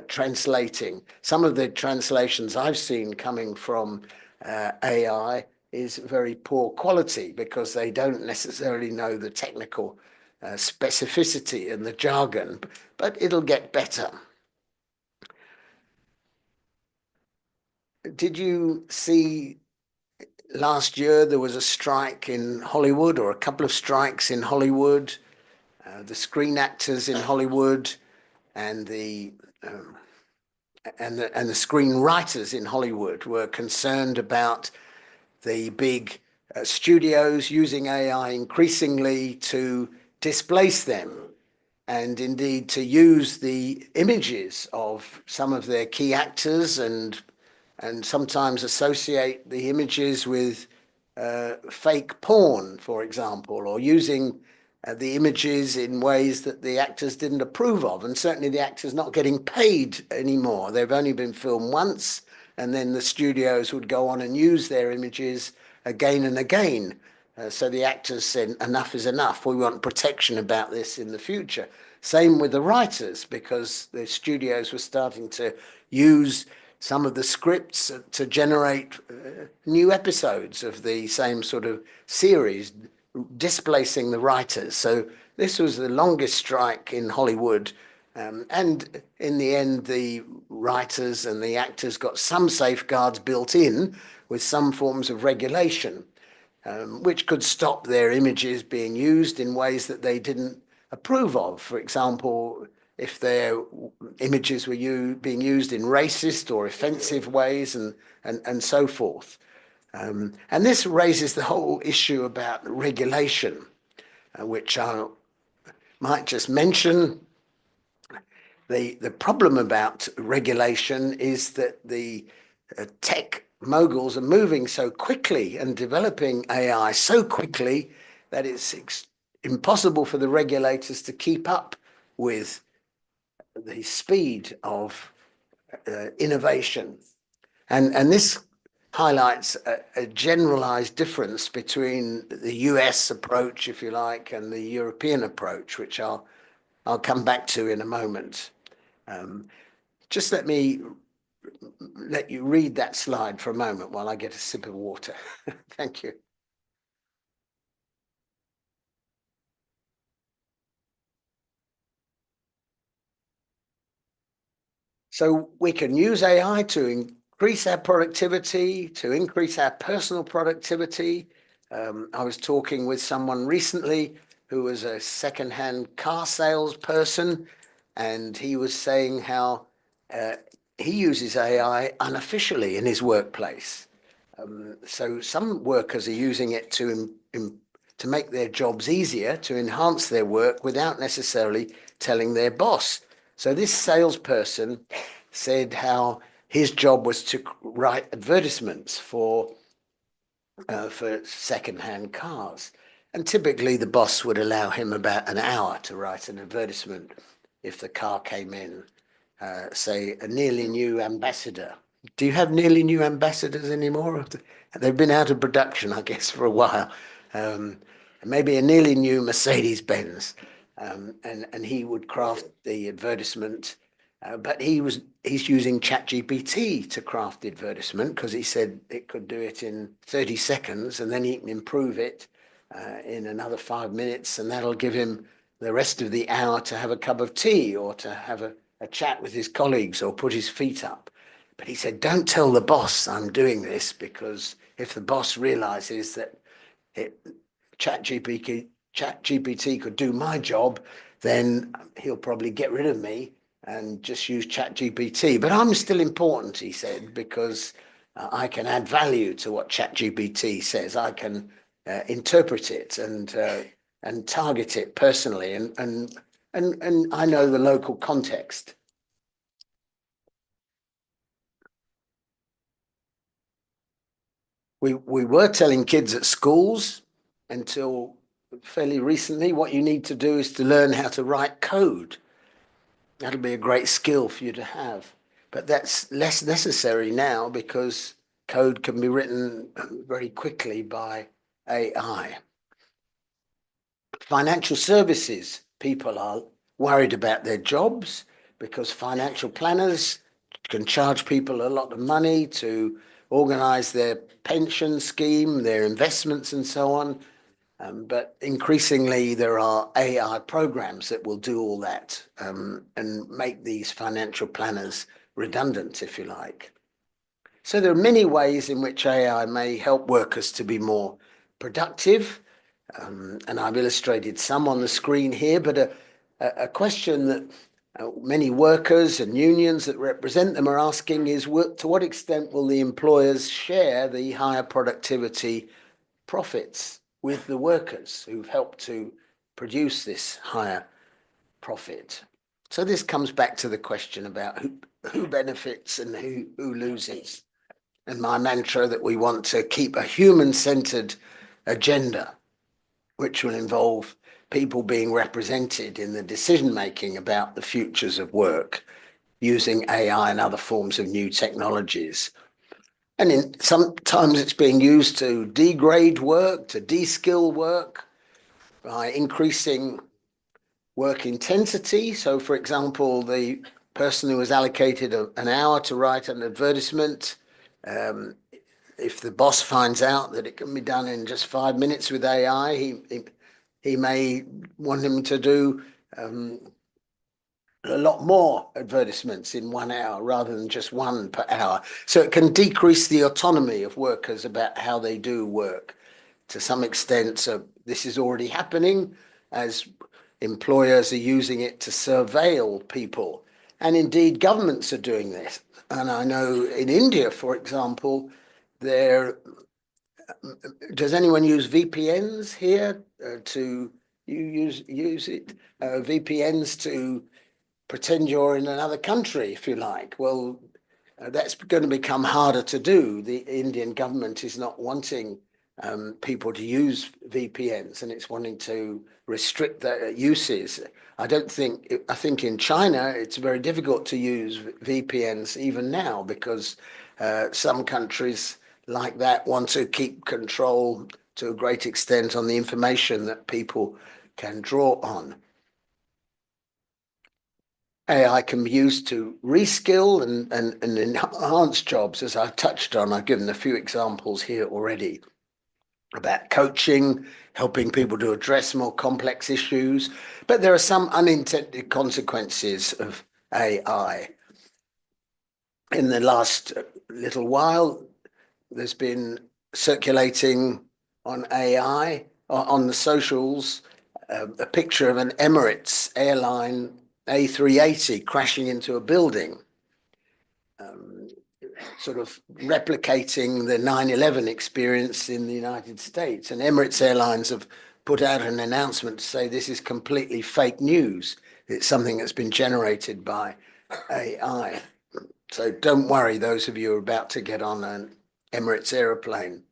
translating. Some of the translations I've seen coming from AI is very poor quality because they don't necessarily know the technical specificity and the jargon, but it'll get better. Did you see last year there was a strike in Hollywood, or a couple of strikes in Hollywood? The screen actors in Hollywood and the screenwriters in Hollywood were concerned about the big studios using AI increasingly to displace them, and indeed to use the images of some of their key actors and sometimes associate the images with fake porn, for example, or using the images in ways that the actors didn't approve of. And certainly the actors not getting paid anymore. They've only been filmed once, and then the studios would go on and use their images again and again. So the actors said, enough is enough. We want protection about this in the future. Same with the writers, because the studios were starting to use some of the scripts to generate new episodes of the same sort of series, displacing the writers. So this was the longest strike in Hollywood. And in the end, the writers and the actors got some safeguards built in with some forms of regulation. which could stop their images being used in ways that they didn't approve of. For example, if their images were being used in racist or offensive ways and so forth. And this raises the whole issue about regulation, which I might just mention. The problem about regulation is that the tech moguls are moving so quickly and developing AI so quickly that it's impossible for the regulators to keep up with the speed of innovation. And this highlights a generalized difference between the US approach, if you like, and the European approach, which I'll come back to in a moment. Just let you read that slide for a moment while I get a sip of water. Thank you. So we can use AI to increase our productivity, to increase our personal productivity. I was talking with someone recently who was a second-hand car salesperson, and he was saying how he uses AI unofficially in his workplace. So some workers are using it to make their jobs easier, to enhance their work without necessarily telling their boss. So this salesperson said how his job was to write advertisements for second-hand cars. And typically the boss would allow him about an hour to write an advertisement if the car came in, say, a nearly new Ambassador. Do you have nearly new Ambassadors anymore? They've been out of production, I guess, for a while. Maybe a nearly new Mercedes-Benz. And he would craft the advertisement, but he's using ChatGPT to craft the advertisement because he said it could do it in 30 seconds, and then he can improve it in another 5 minutes, and that'll give him the rest of the hour to have a cup of tea or to have a chat with his colleagues or put his feet up. But he said, don't tell the boss I'm doing this, because if the boss realizes that ChatGPT could do my job, then he'll probably get rid of me and just use ChatGPT. But I'm still important, he said, because I can add value to what ChatGPT says. I can interpret it and target it personally, and I know the local context. We were telling kids at schools until fairly recently, what you need to do is to learn how to write code. That'll be a great skill for you to have. But that's less necessary now because code can be written very quickly by AI. Financial services, people are worried about their jobs because financial planners can charge people a lot of money to organize their pension scheme, their investments and so on. But increasingly, there are AI programs that will do all that and make these financial planners redundant, if you like. So there are many ways in which AI may help workers to be more productive. And I've illustrated some on the screen here, but a question that many workers and unions that represent them are asking is, to what extent will the employers share the higher productivity profits with the workers who've helped to produce this higher profit? So this comes back to the question about who benefits and who loses. And my mantra that we want to keep a human-centered agenda, which will involve people being represented in the decision-making about the futures of work using AI and other forms of new technologies. And sometimes it's being used to degrade work, to de-skill work by increasing work intensity. So, for example, the person who was allocated an hour to write an advertisement, if the boss finds out that it can be done in just 5 minutes with AI, he may want him to do a lot more advertisements in 1 hour rather than just one per hour. So it can decrease the autonomy of workers about how they do work to some extent, this is already happening as employers are using it to surveil people. And indeed, governments are doing this. And I know in India, for example, does anyone use VPNs here use it? VPNs to pretend you're in another country, if you like. Well, that's going to become harder to do. The Indian government is not wanting people to use VPNs, and it's wanting to restrict their uses. I think in China, it's very difficult to use VPNs even now because some countries like that want to keep control to a great extent on the information that people can draw on. AI can be used to reskill and enhance jobs, as I've touched on. I've given a few examples here already about coaching, helping people to address more complex issues. But there are some unintended consequences of AI. In the last little while, there's been circulating on AI, on the socials, a picture of an Emirates airline A380 crashing into a building, sort of replicating the 9/11 experience in the United States. And Emirates Airlines have put out an announcement to say this is completely fake news. It's something that's been generated by AI. So don't worry, those of you who are about to get on an Emirates aeroplane.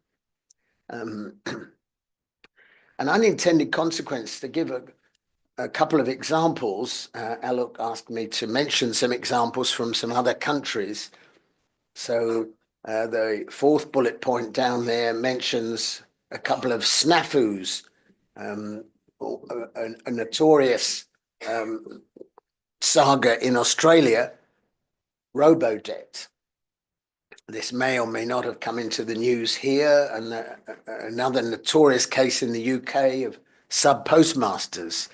An unintended consequence, to give a couple of examples. Alok asked me to mention some examples from some other countries. So the fourth bullet point down there mentions a couple of snafus, a notorious saga in Australia, robo-debt. This may or may not have come into the news here, and another notorious case in the UK of sub-postmasters.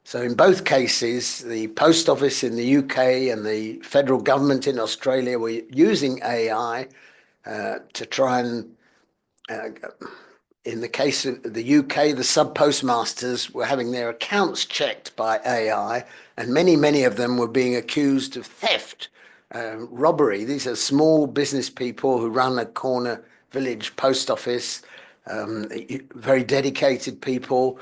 So in both cases, the post office in the UK and the federal government in Australia were using AI to try and, in the case of the UK, the sub-postmasters were having their accounts checked by AI, and many of them were being accused of theft, robbery. These are small business people who run a corner village post office, very dedicated people.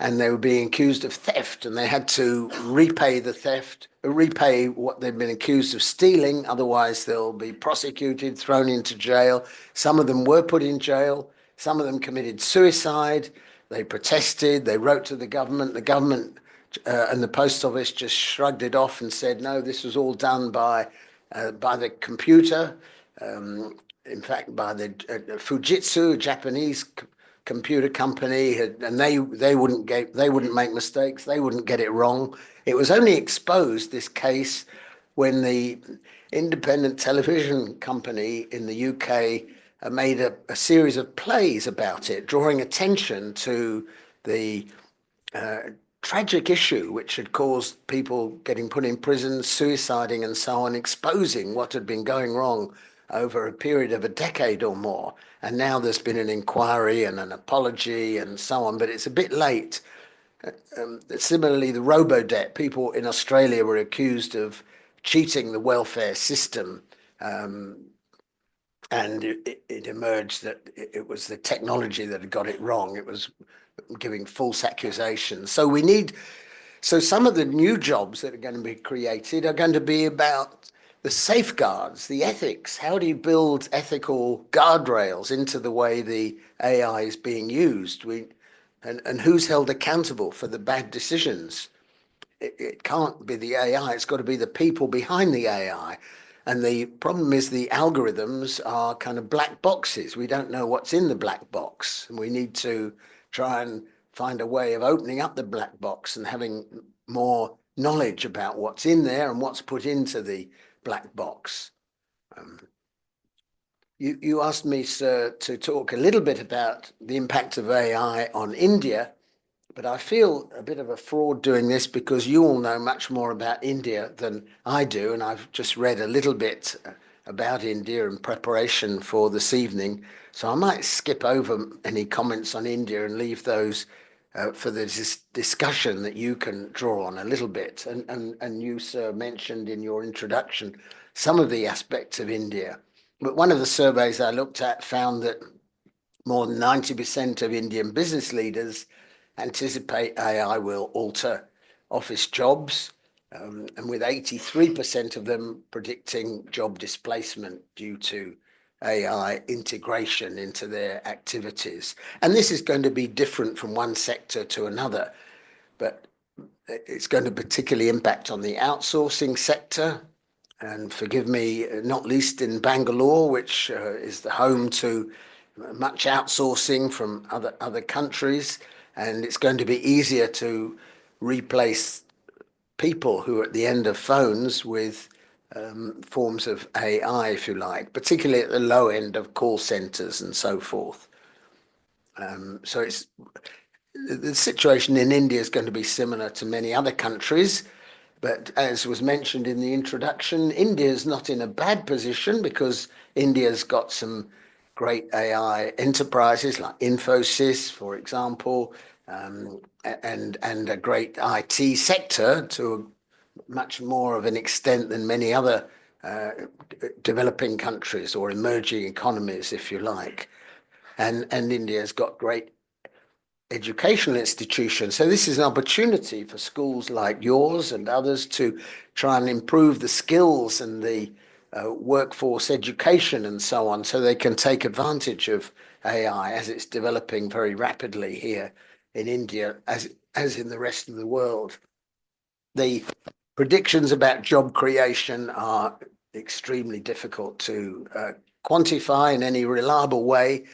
And they were being accused of theft, and they had to repay what they'd been accused of stealing. Otherwise, they'll be prosecuted, thrown into jail. Some of them were put in jail. Some of them committed suicide. They protested. They wrote to the government. The government and the post office just shrugged it off and said, no, this was all done by the computer. In fact, by the Fujitsu, a Japanese computer company, and they wouldn't make mistakes. They wouldn't get it wrong. It was only exposed, this case, when the independent television company in the UK made a series of plays about it, drawing attention to the tragic issue which had caused people getting put in prison, suiciding and so on, exposing what had been going wrong over a period of a decade or more. And now there's been an inquiry and an apology and so on, but it's a bit late. Similarly, the robo-debt, people in Australia were accused of cheating the welfare system, and it emerged that it was the technology that had got it wrong. It was giving false accusations. So some of the new jobs that are going to be created are going to be about the safeguards, the ethics. How do you build ethical guardrails into the way the AI is being used? And who's held accountable for the bad decisions? It can't be the AI, it's got to be the people behind the AI. And the problem is the algorithms are kind of black boxes. We don't know what's in the black box. And we need to try and find a way of opening up the black box and having more knowledge about what's in there and what's put into the black box. You asked me, sir, to talk a little bit about the impact of AI on India, but I feel a bit of a fraud doing this because you all know much more about India than I do, and I've just read a little bit about India in preparation for this evening. So I might skip over any comments on India and leave those for the discussion that you can draw on a little bit. And you, sir, mentioned in your introduction some of the aspects of India. But one of the surveys I looked at found that more than 90% of Indian business leaders anticipate AI will alter office jobs, and with 83% of them predicting job displacement due to AI integration into their activities. And this is going to be different from one sector to another, but it's going to particularly impact on the outsourcing sector. And forgive me, not least in Bangalore, which is the home to much outsourcing from other countries. And it's going to be easier to replace people who are at the end of phones with forms of AI, if you like, particularly at the low end of call centers and so forth. So the situation in India is going to be similar to many other countries. But as was mentioned in the introduction, India is not in a bad position because India's got some great AI enterprises like Infosys, for example, and a great IT sector to much more of an extent than many other developing countries or emerging economies, if you like. And India's got great educational institutions. So this is an opportunity for schools like yours and others to try and improve the skills and the workforce education and so on, so they can take advantage of AI as it's developing very rapidly here in India, as in the rest of the world. The predictions about job creation are extremely difficult to quantify in any reliable way.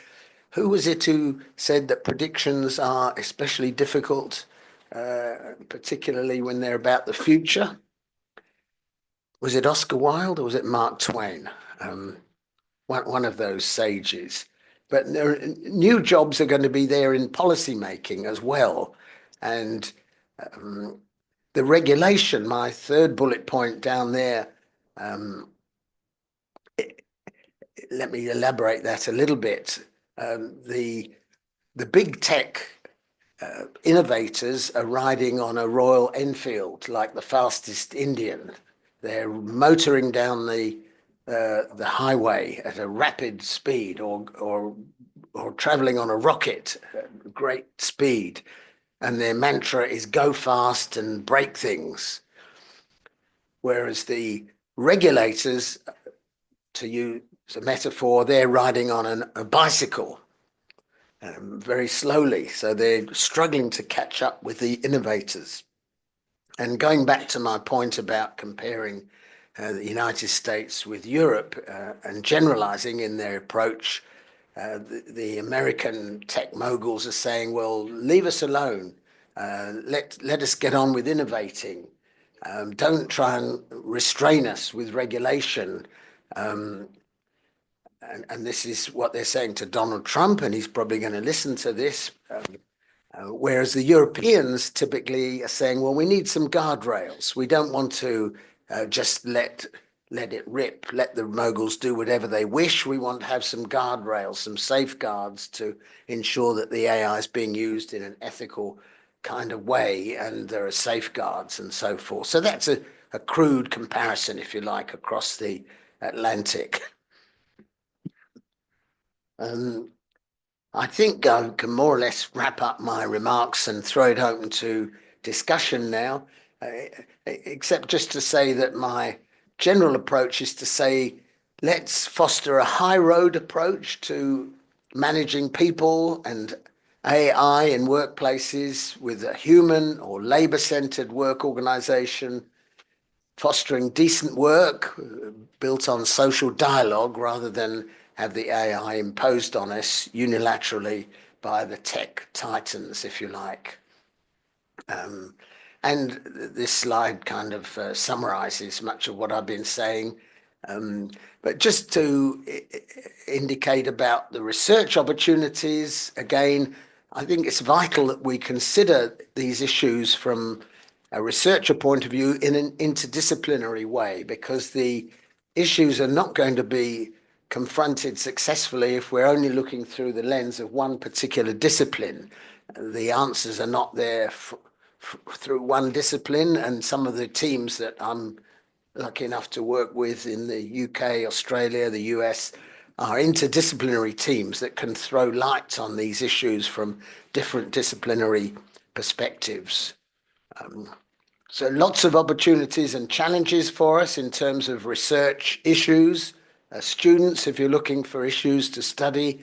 Who was it who said that predictions are especially difficult, particularly when they're about the future? Was it Oscar Wilde or was it Mark Twain? One of those sages. But new jobs are going to be there in policy making as well. And the regulation, my third bullet point down there, let me elaborate that a little bit. The big tech innovators are riding on a Royal Enfield like the fastest Indian. They're motoring down the highway at a rapid speed, or traveling on a rocket at great speed, and their mantra is go fast and break things. Whereas the regulators, to use a metaphor, they're riding on a bicycle very slowly. So they're struggling to catch up with the innovators. And going back to my point about comparing the United States with Europe and generalizing in their approach, the American tech moguls are saying, well, leave us alone. Let us get on with innovating. Don't try and restrain us with regulation. And this is what they're saying to Donald Trump, and he's probably going to listen to this. Whereas the Europeans typically are saying, well, we need some guardrails. We don't want to just let it rip, let the moguls do whatever they wish. We want to have some guardrails, some safeguards to ensure that the AI is being used in an ethical kind of way, and there are safeguards and so forth. So that's a crude comparison, if you like, across the Atlantic. I think I can more or less wrap up my remarks and throw it open to discussion now, except just to say that my general approach is to say, let's foster a high road approach to managing people and AI in workplaces with a human or labor-centered work organization, fostering decent work built on social dialogue rather than have the AI imposed on us unilaterally by the tech titans, if you like. And this slide kind of summarizes much of what I've been saying. But just to indicate about the research opportunities, again, I think it's vital that we consider these issues from a researcher point of view in an interdisciplinary way, because the issues are not going to be confronted successfully if we're only looking through the lens of one particular discipline. The answers are not there through one discipline, and some of the teams that I'm lucky enough to work with in the UK, Australia, the US, are interdisciplinary teams that can throw light on these issues from different disciplinary perspectives. So lots of opportunities and challenges for us in terms of research issues. Students, if you're looking for issues to study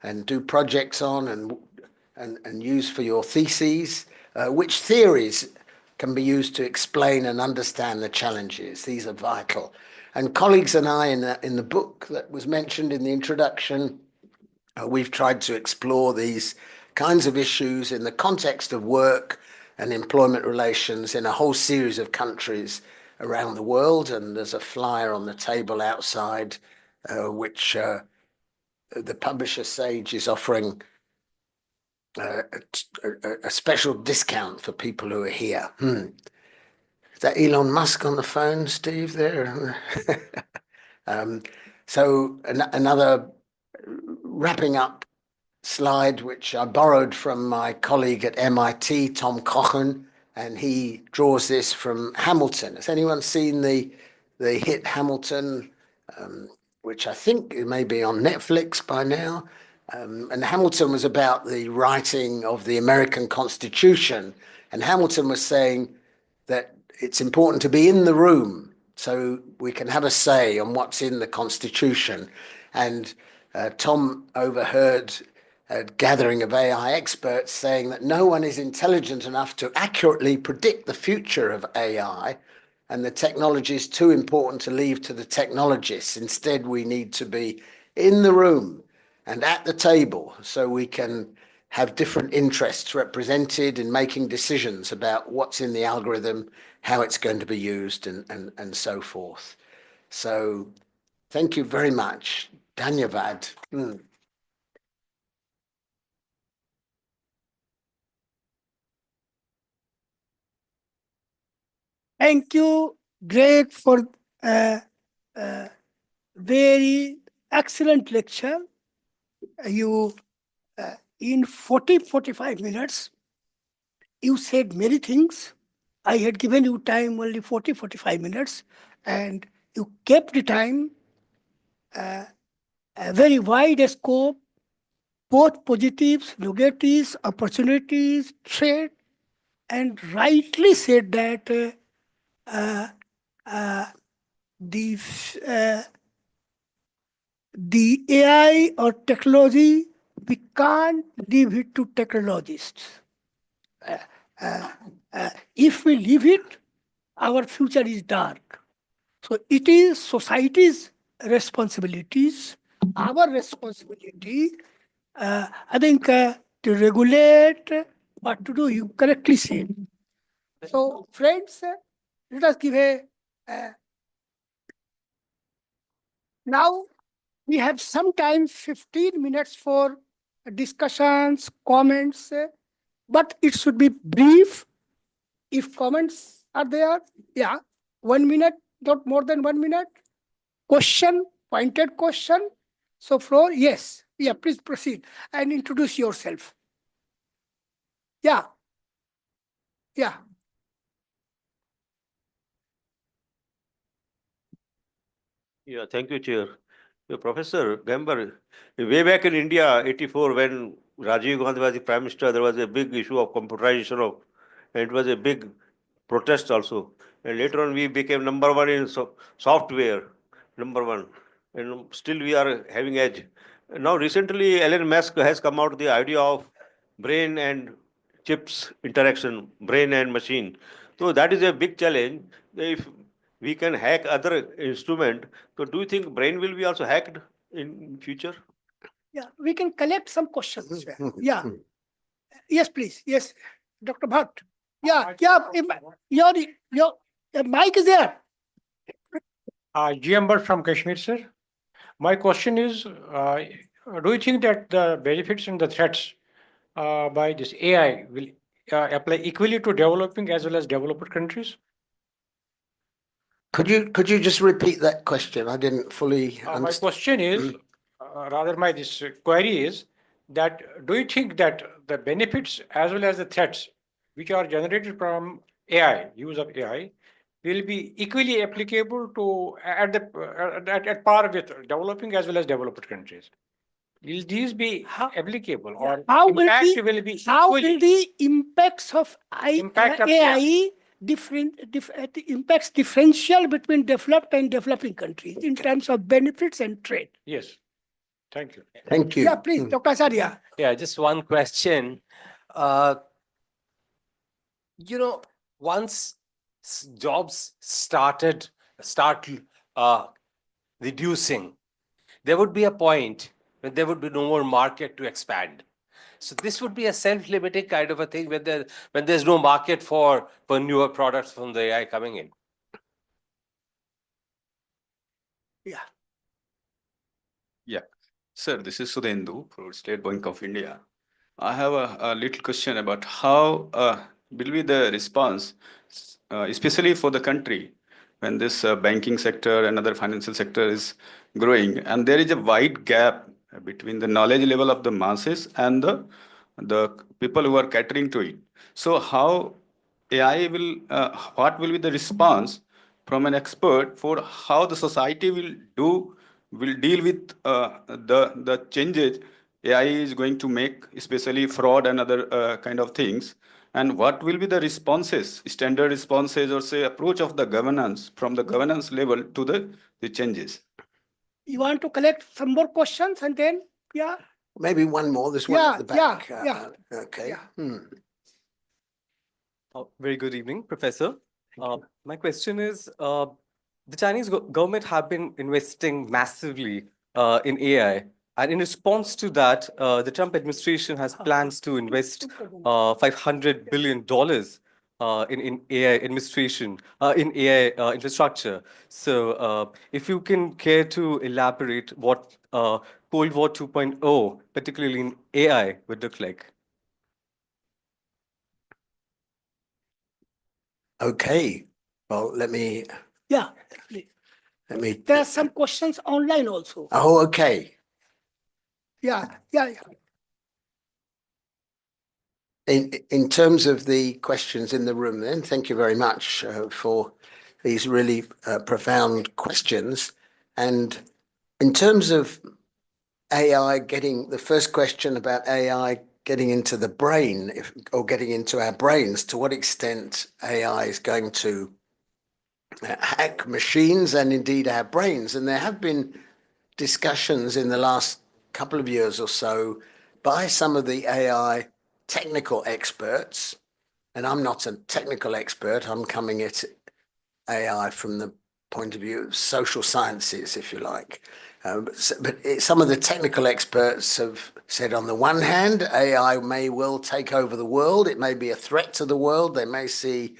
and do projects on and use for your theses, which theories can be used to explain and understand the challenges. These are vital. And colleagues and I in the book that was mentioned in the introduction, we've tried to explore these kinds of issues in the context of work and employment relations in a whole series of countries around the world. And there's a flyer on the table outside, which the publisher Sage is offering a special discount for people who are here. Is that Elon Musk on the phone, Steve, there? So another wrapping up slide, which I borrowed from my colleague at MIT, Tom Cochrane, and he draws this from Hamilton. Has anyone seen the hit Hamilton, which I think may be on Netflix by now? And Hamilton was about the writing of the American Constitution. And Hamilton was saying that it's important to be in the room so we can have a say on what's in the Constitution. And Tom overheard a gathering of AI experts saying that no one is intelligent enough to accurately predict the future of AI, and the technology is too important to leave to the technologists. Instead, we need to be in the room and at the table so we can have different interests represented in making decisions about what's in the algorithm, how it's going to be used, and so forth. So thank you very much. Dhanyavad. Thank you, Greg, for very excellent lecture. You, in 45 minutes, you said many things. I had given you time only 45 minutes, and you kept the time a very wide scope, both positives, negatives, opportunities, threat, and rightly said that the AI or technology, we can't leave it to technologists. If we leave it, our future is dark. So it is society's responsibilities, our responsibility, I think, to regulate what to do. You correctly said. So, friends, let us give now we have sometimes 15 minutes for discussions, comments, but it should be brief. If comments are there, 1 minute, not more than 1 minute. Question, pointed question. So, floor, yes. Yeah, please proceed and introduce yourself. Yeah. Yeah, thank you, Chair. Professor Bamber, way back in India, 84, when Rajiv Gandhi was the Prime Minister, there was a big issue of computerization and it was a big protest also. And later on, we became number one in software, number one. And still we are having edge. Now, recently, Elon Musk has come out with the idea of brain and chips interaction, brain and machine. So that is a big challenge. If we can hack other instrument, so do you think brain will be also hacked in future? Yeah, we can collect some questions. Yeah. Yes, please. Yes, Dr. Bhatt. Yeah. Your mic is there. Bamber from Kashmir, sir. My question is, do you think that the benefits and the threats by this AI will apply equally to developing as well as developed countries? Could you just repeat that question? I didn't fully My understand. question is, rather my this query is that do you think that the benefits as well as the threats which are generated from AI, use of AI, will be equally applicable to at par with developing as well as developed countries? Will these be applicable or How will impact the, will be how will equally? the impacts of Impact of AI the impacts differential between developed and developing countries in terms of benefits and trade? Yes. Thank you. Thank you. Yeah, please, Dr. Acharya. Yeah, just one question. You know, once jobs start reducing, there would be a point when there would be no more market to expand. So this would be a self-limiting kind of a thing when there's no market for newer products from the AI coming in. Yeah. Yeah. Sir, this is Sudhendu from State Bank of India. I have a little question about how will be the response, especially for the country, when this banking sector and other financial sector is growing, and there is a wide gap between the knowledge level of the masses and the people who are catering to it. So how AI will, what will be the response from an expert for how the society will deal with the changes AI is going to make, especially fraud and other kind of things, and what will be the responses, standard responses, or say approach of the governance from the governance level to the changes. You want to collect some more questions and then, yeah? Maybe one more. There's one at the back. Yeah. Okay. Yeah. Very good evening, Professor. My question is, the Chinese government have been investing massively in AI. And in response to that, the Trump administration has plans to invest $500 billion in AI administration, in AI infrastructure. So if you can care to elaborate what Cold War 2.0, particularly in AI, would look like. Okay. Well, let me. Yeah. There are some questions online also. Oh, okay. Yeah. In terms of the questions in the room, then, thank you very much for these really profound questions. And in terms of AI getting, the first question about AI getting into the brain, or getting into our brains, to what extent AI is going to hack machines and indeed our brains. And there have been discussions in the last couple of years or so by some of the AI technical experts, and I'm not a technical expert, I'm coming at AI from the point of view of social sciences, if you like. Some of the technical experts have said, on the one hand, AI may well take over the world. It may be a threat to the world. They may see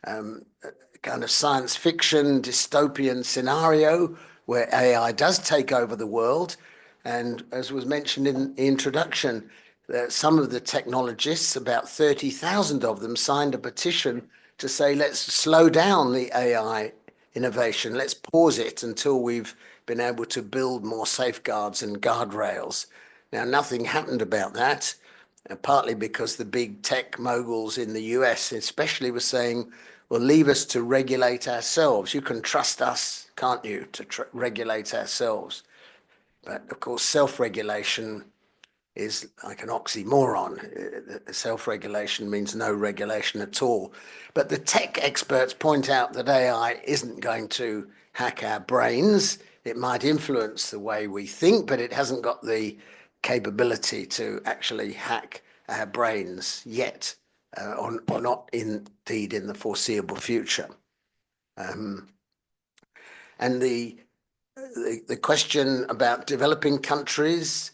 kind of science fiction dystopian scenario where AI does take over the world. And as was mentioned in the introduction, some of the technologists, about 30,000 of them, signed a petition to say, let's slow down the AI innovation. Let's pause it until we've been able to build more safeguards and guardrails. Now, nothing happened about that, partly because the big tech moguls in the US especially were saying, well, leave us to regulate ourselves. You can trust us, can't you, to regulate ourselves? But of course, self-regulation is like an oxymoron. Self-regulation means no regulation at all. But the tech experts point out that AI isn't going to hack our brains. It might influence the way we think, but it hasn't got the capability to actually hack our brains yet, or not indeed in the foreseeable future. And the question about developing countries,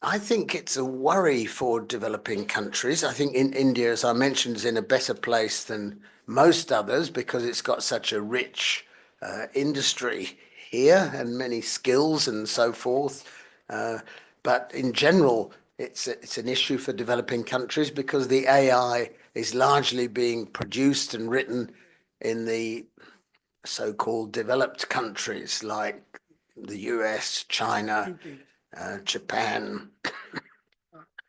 I think it's a worry for developing countries. I think in India, as I mentioned, is in a better place than most others because it's got such a rich industry here and many skills and so forth. But in general, it's an issue for developing countries because the AI is largely being produced and written in the so-called developed countries like the US, China, Japan,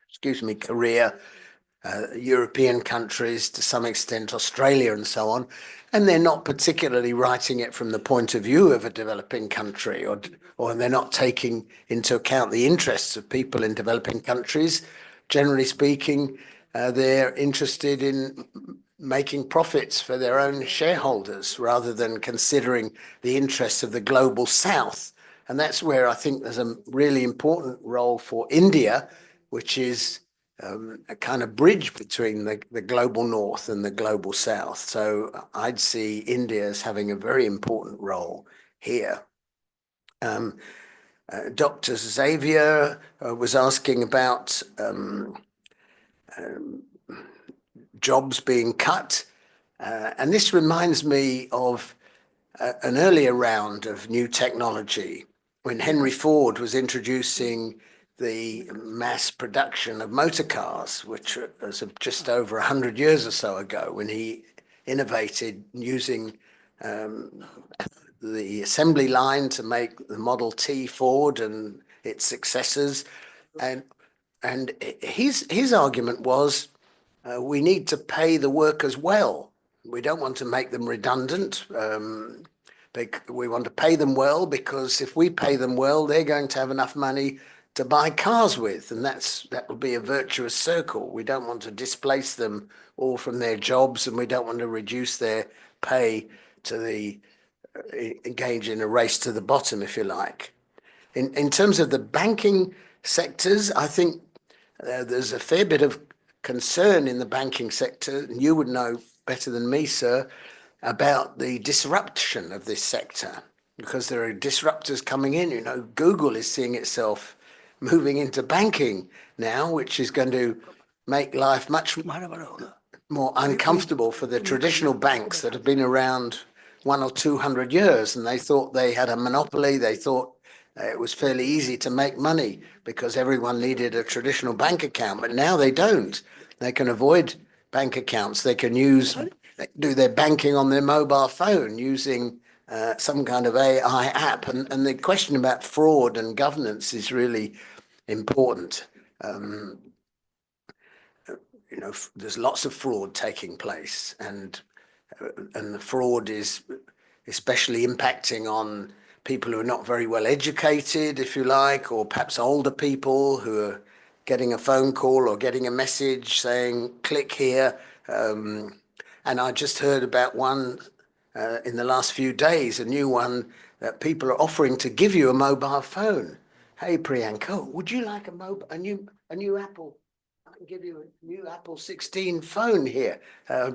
excuse me, Korea, European countries, to some extent Australia and so on, and they're not particularly writing it from the point of view of a developing country, or they're not taking into account the interests of people in developing countries. Generally speaking, they're interested in making profits for their own shareholders rather than considering the interests of the global south. And that's where I think there's a really important role for India, which is a kind of bridge between the global north and the global south. So I'd see India as having a very important role here. Dr. Xavier was asking about jobs being cut. And this reminds me of an earlier round of new technology when Henry Ford was introducing the mass production of motor cars, which was just over 100 years or so ago, when he innovated using the assembly line to make the Model T Ford and its successors. And his argument was, we need to pay the workers well. We don't want to make them redundant. We want to pay them well, because if we pay them well, they're going to have enough money to buy cars with, and that will be a virtuous circle. We don't want to displace them all from their jobs, and we don't want to reduce their pay to engage in a race to the bottom, if you like. In terms of the banking sectors, I think there's a fair bit of concern in the banking sector, and you would know better than me, sir, about the disruption of this sector, because there are disruptors coming in. You know, Google is seeing itself moving into banking now, which is going to make life much more uncomfortable for the traditional banks that have been around 100 or 200 years, and they thought they had a monopoly. They thought it was fairly easy to make money because everyone needed a traditional bank account, but now they don't. They can avoid bank accounts. They can do their banking on their mobile phone using some kind of AI app. And the question about fraud and governance is really important. You know, there's lots of fraud taking place, and the fraud is especially impacting on people who are not very well educated, if you like, or perhaps older people who are getting a phone call or getting a message saying, click here. And I just heard about one in the last few days, a new one that people are offering to give you a mobile phone. Hey, Priyanka, would you like a new Apple? I can give you a new Apple 16 phone here.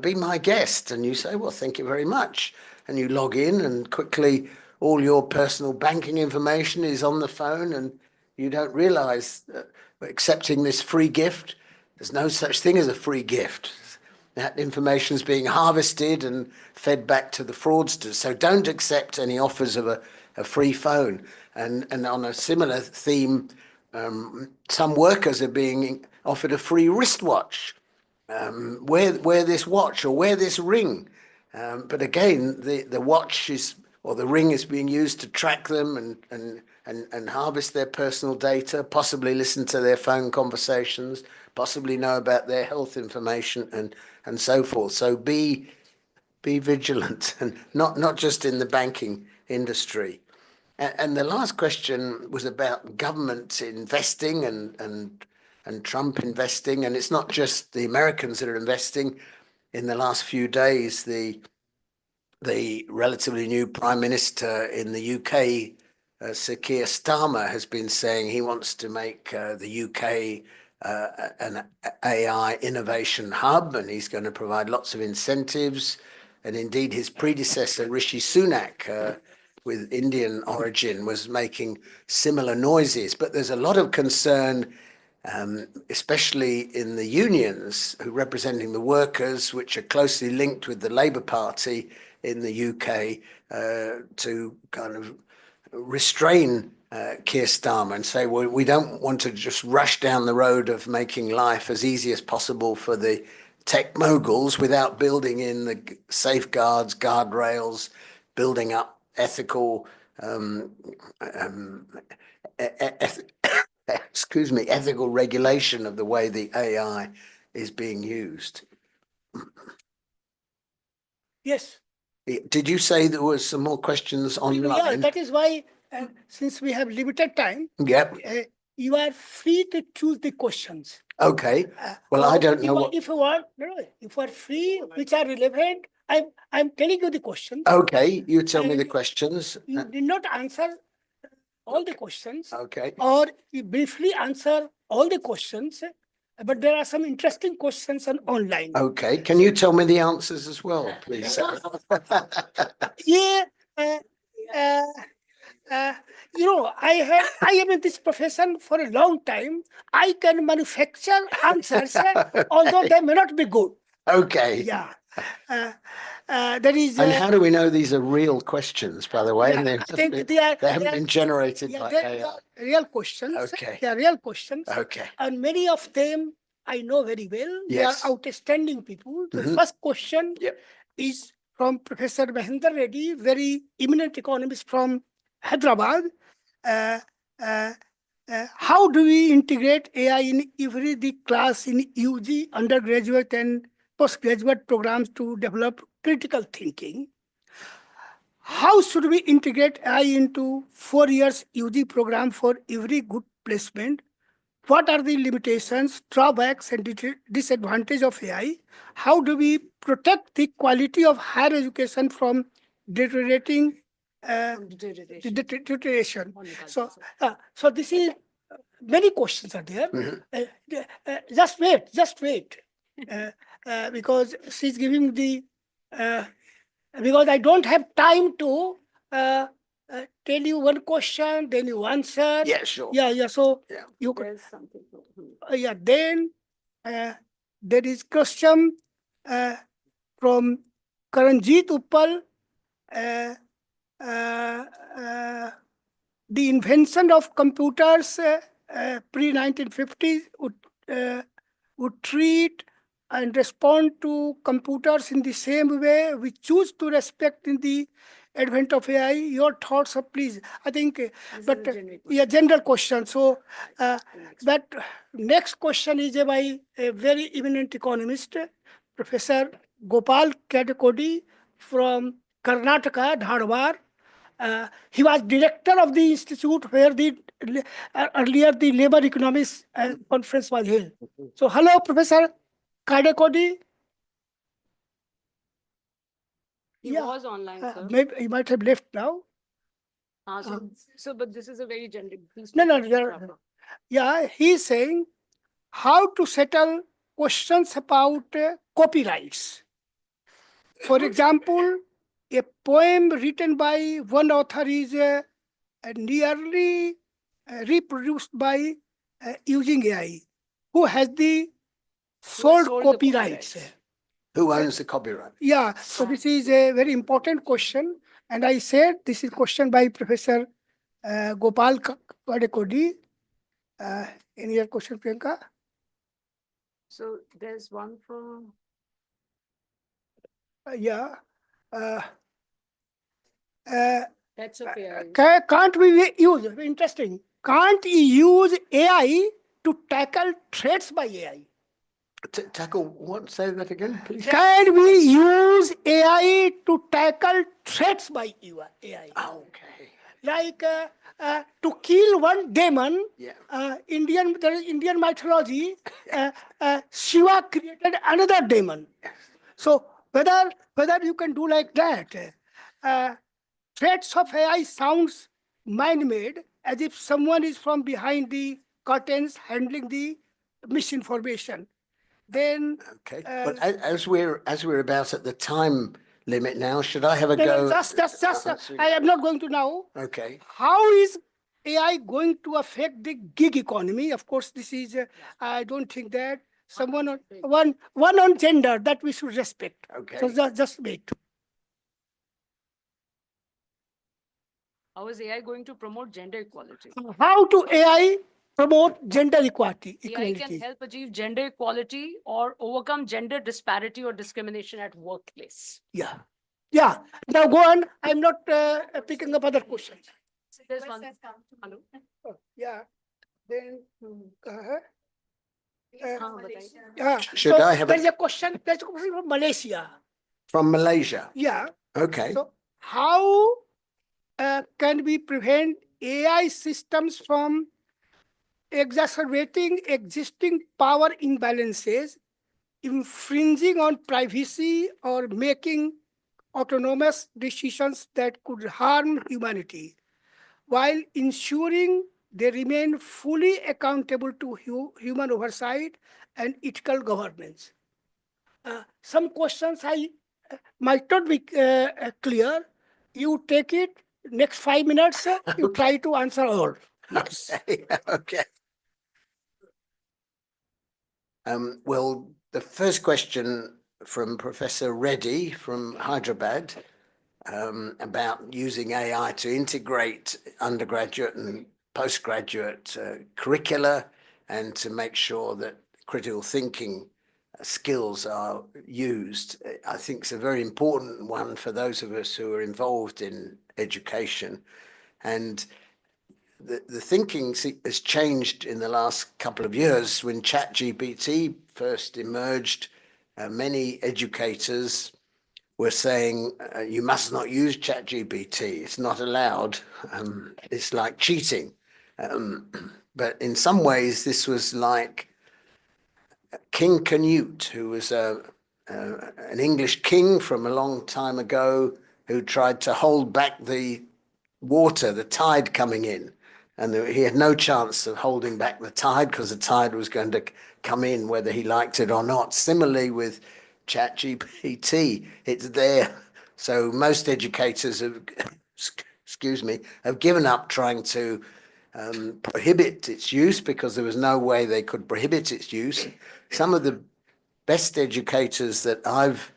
Be my guest. And you say, well, thank you very much. And you log in, and quickly all your personal banking information is on the phone, and you don't realize that accepting this free gift, there's no such thing as a free gift. That information is being harvested and fed back to the fraudsters. So don't accept any offers of a free phone. And on a similar theme, some workers are being offered a free wristwatch. Wear this watch or wear this ring. But again, the watch or the ring is being used to track them and harvest their personal data, possibly listen to their phone conversations, possibly know about their health information and so forth. So be vigilant, and not just in the banking industry. And the last question was about government investing and Trump investing. And it's not just the Americans that are investing. In the last few days, the relatively new Prime Minister in the UK, Sir Keir Starmer, has been saying he wants to make the UK an AI innovation hub, and he's going to provide lots of incentives. And indeed, his predecessor, Rishi Sunak, with Indian origin, was making similar noises. But there's a lot of concern, especially in the unions who representing the workers, which are closely linked with the Labour Party in the UK, to kind of restrain Keir Starmer and say, well, we don't want to just rush down the road of making life as easy as possible for the tech moguls without building in the safeguards, guardrails, building up ethical, excuse me, ethical regulation of the way the AI is being used. Yes. Did you say there was some more questions Yeah, online? that is why, since we have limited time, Yep. you are free to choose the questions. Okay. Well, I Or don't know what. If you want, no, if you are free, which are relevant, I'm telling you the questions. Okay, you tell me the And questions. You did not answer all the questions, Okay. or you briefly answer all the questions, but there are some interesting questions on online. Okay. Can you tell me the answers as well, please? Yeah, you know, I am in this profession for a long time. I can manufacture answers, although they may not be good. Okay. Yeah. There is. And how do we know these are real questions, by the way? Yeah, They I must think be- they are. they haven't been generated Yeah, by they AI. are real questions. Okay. They are real questions. Okay. And many of them I know very well. They are Yes. outstanding people. The Mhm. first question Yep. is from Professor Mahendra Reddy, very eminent economist from Hyderabad. How do we integrate AI in every the class in UG, undergraduate and postgraduate programs to develop critical thinking? How should we integrate AI into 4 years UG program for every good placement? What are the limitations, drawbacks, and disadvantage of AI? How do we protect the quality of higher education from deteriorating? Deterioration. So this is many questions are there. Just wait, because she's giving the. Because I don't have time to tell you one question, then you answer. Yeah, sure. Yeah. So Yeah. you could. There's something. Yeah. Then there is question from Karanjit Uppal. The invention of computers pre-1950s would treat and respond to computers in the same way we choose to respect in the advent of AI. Your thoughts, please. I think, but yeah, general question. So, but next question is by a very eminent economist, Professor Gopal Kadakodi from Karnataka, Dharwad. He was director of the institute where earlier the labor economics conference was held. So, hello, Professor Kadekodi. He was online, sir. Maybe he might have left now. But this is a very generic. Yeah, he's saying how to settle questions about copyrights. For example, a poem written by one author is nearly reproduced by using AI. Who has the sole copyrights? Who owns the copyright? Yeah, so this is a very important question. And I said this is question by Professor Gopal Kadekodi. Any other question, Priyanka? So there's one from. Yeah. That's okay. Can't we use, interesting, can't we use AI to tackle threats by AI? Tackle what? Say that again, please. Can we use AI to tackle threats by AI? Okay. Like to kill one demon, Yeah. there is Indian mythology, Shiva created another demon. So whether you can do like that, threats of AI sounds man-made, as if someone is from behind the curtains handling the misinformation. Then Okay. But as we're about at the time limit now, should I have a go? Just I am not going to now. Okay. How is AI going to affect the gig economy? Of course, this is, I don't think that someone on one on gender that we should respect. Okay. So just wait. How is AI going to promote gender equality? How to AI promote gender equality? AI can help achieve gender equality or overcome gender disparity or discrimination at workplace. Yeah. Yeah, now go on. I'm not picking up other questions. There's one. Oh, yeah, then. Uh, Should I have there's a a question. There's a question from Malaysia. from Malaysia? Yeah. Okay. So how can we prevent AI systems from exacerbating existing power imbalances, infringing on privacy, or making autonomous decisions that could harm humanity, while ensuring they remain fully accountable to human oversight and ethical governance? Some questions I might not be clear. You take it, next 5 minutes, you try to answer all. Yes. Okay. Well, the first question from Professor Reddy from Hyderabad about using AI to integrate undergraduate and postgraduate curricula and to make sure that critical thinking skills are used, I think is a very important one for those of us who are involved in education. And the thinking has changed in the last couple of years. When ChatGPT first emerged, many educators were saying, you must not use ChatGPT. It's not allowed. It's like cheating. But in some ways, this was like King Canute, who was an English king from a long time ago, who tried to hold back the water, the tide coming in. And he had no chance of holding back the tide because the tide was going to come in whether he liked it or not. Similarly with ChatGPT, it's there. So most educators have, excuse me, have given up trying to prohibit its use because there was no way they could prohibit its use. Some of the best educators that I've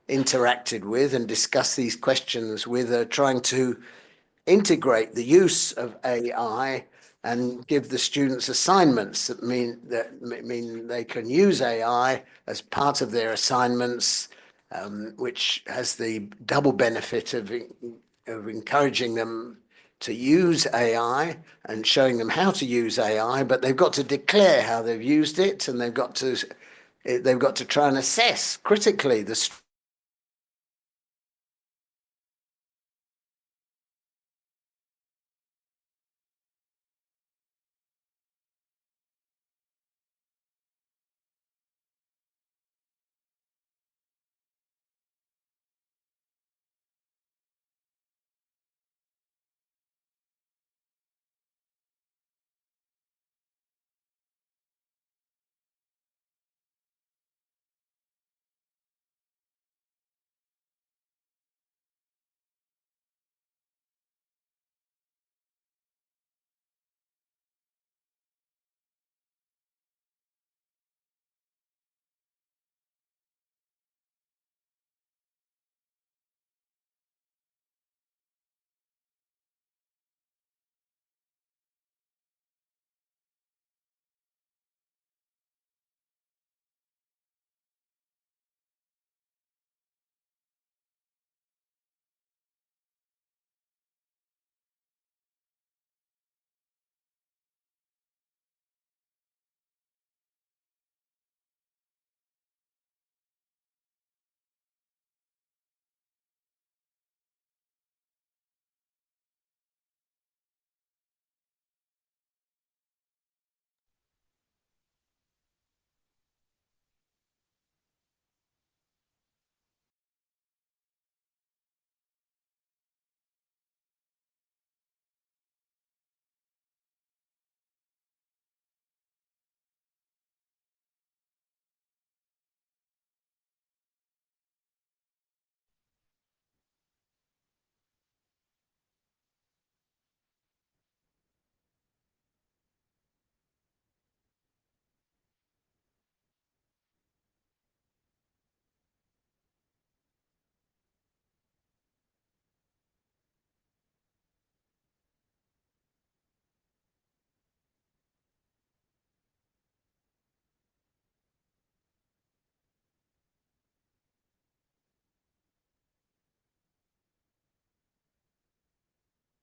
interacted with and discussed these questions with are trying to integrate the use of AI and give the students assignments that mean they can use AI as part of their assignments, which has the double benefit of encouraging them to use AI and showing them how to use AI, but they've got to declare how they've used it, and they've got to try and assess critically the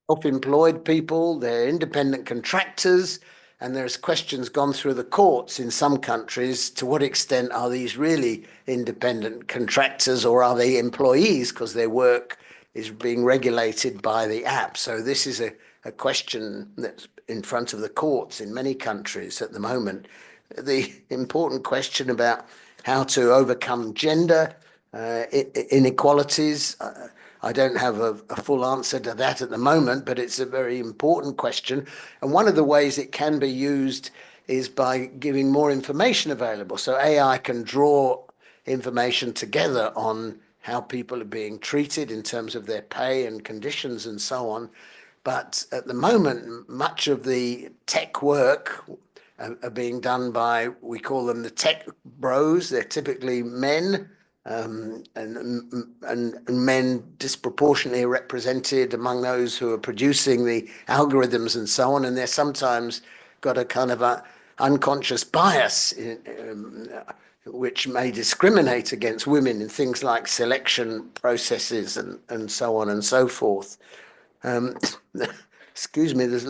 self-employed people, they're independent contractors, and there's questions gone through the courts in some countries. To what extent are these really independent contractors, or are they employees because their work is being regulated by the app? So this is a question that's in front of the courts in many countries at the moment. The important question about how to overcome gender inequalities. I don't have a full answer to that at the moment, but it's a very important question. And one of the ways it can be used is by giving more information available. So AI can draw information together on how people are being treated in terms of their pay and conditions and so on. But at the moment, much of the tech work are being done by, we call them the tech bros. They're typically men, and men disproportionately represented among those who are producing the algorithms and so on. And they're sometimes got a kind of a unconscious bias which may discriminate against women in things like selection processes and so on and so forth. Excuse me, there's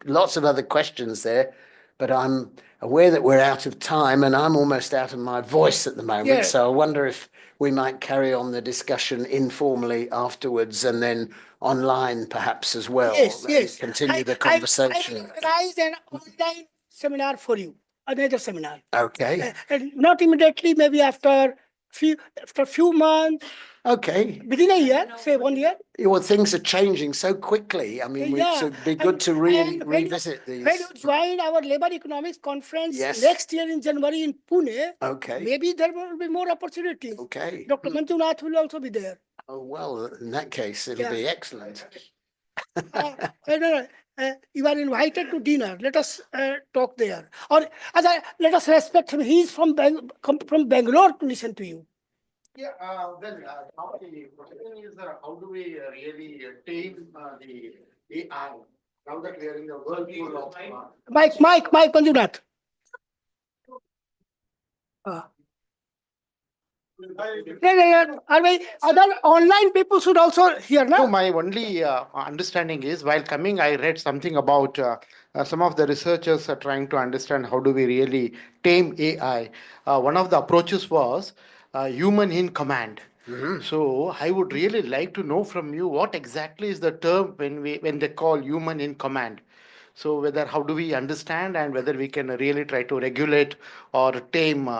lots of other questions there, but I'm aware that we're out of time and I'm almost out of my voice at the moment. Yeah. So I wonder if we might carry on the discussion informally afterwards and then online perhaps as well. Yes. Continue the conversation. I organize an online seminar for you, another seminar. Okay. And not immediately, maybe after few months, Okay. within a year, say 1 year. Well, things are changing so quickly. I mean, Yeah. it'd be good to And when revisit these. When you join our labor economics conference Yes. next year in January in Pune, Okay. maybe there will be more opportunities. Okay. Dr. Manjunath will also be there. Oh, well, in that case, it'll be excellent. You are invited to dinner. Let us talk there. Or let us respect him. He is from Bangalore to listen to you. Yeah, now the question is how do we really tame the AI now that we are in the world full of Mike, Manjunath. Other online people should also hear, No, no? my only understanding is while coming, I read something about some of the researchers are trying to understand how do we really tame AI. One of the approaches was human in command. So I would really like to know from you what exactly is the term when they call human in command. So how do we understand and whether we can really try to regulate or tame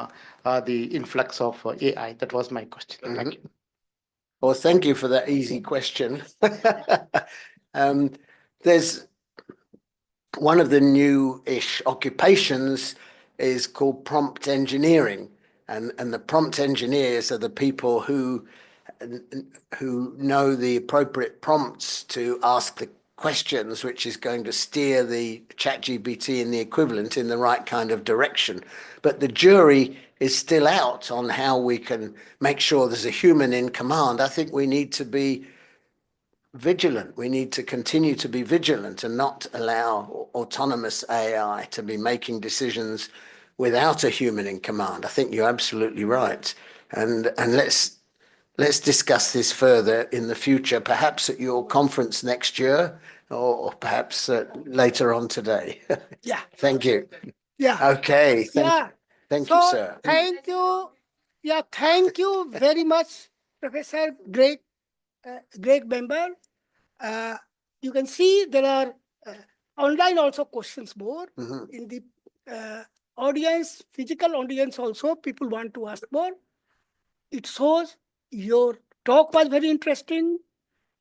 the influx of AI? That was my question. Thank you. Well, thank you for that easy question. There's one of the new-ish occupations is called prompt engineering. And the prompt engineers are the people who know the appropriate prompts to ask the questions, which is going to steer the ChatGPT and the equivalent in the right kind of direction. But the jury is still out on how we can make sure there's a human in command. I think we need to be vigilant. We need to continue to be vigilant and not allow autonomous AI to be making decisions without a human in command. I think you're absolutely right. And let's discuss this further in the future, perhaps at your conference next year or perhaps later on today. Yeah. Thank you. Yeah. Okay. Thank you, sir. Thank you. Yeah, thank you very much, Professor Greg Bamber. You can see there are online also questions more in the audience, physical audience also. People want to ask more. It shows your talk was very interesting.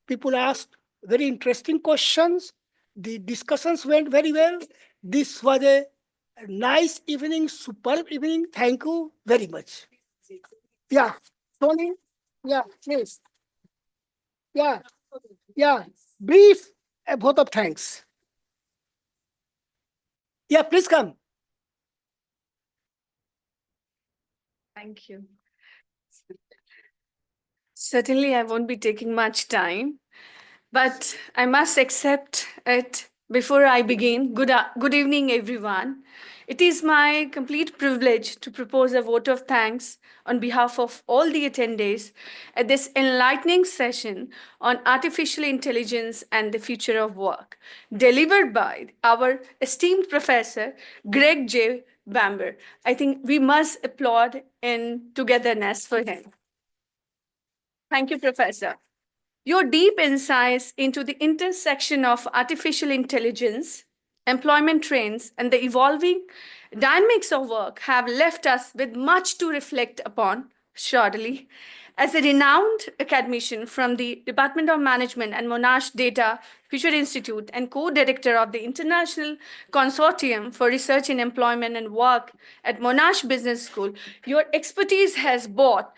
People asked very interesting questions. The discussions went very well. This was a nice evening, superb evening. Thank you very much. Yeah, Tony. Yeah, please. Yeah. Brief vote of thanks. Yeah, please come. Thank you. Certainly, I won't be taking much time, but I must accept it before I begin. Good evening, everyone. It is my complete privilege to propose a vote of thanks on behalf of all the attendees at this enlightening session on artificial intelligence and the future of work, delivered by our esteemed professor, Greg J. Bamber. I think we must applaud in togetherness for him. Thank you, Professor. Your deep insights into the intersection of artificial intelligence, employment trends, and the evolving dynamics of work have left us with much to reflect upon, surely. As a renowned academician from the Department of Management and Monash Data Future Institute and co-director of the International Consortium for Research in Employment and Work at Monash Business School, your expertise has brought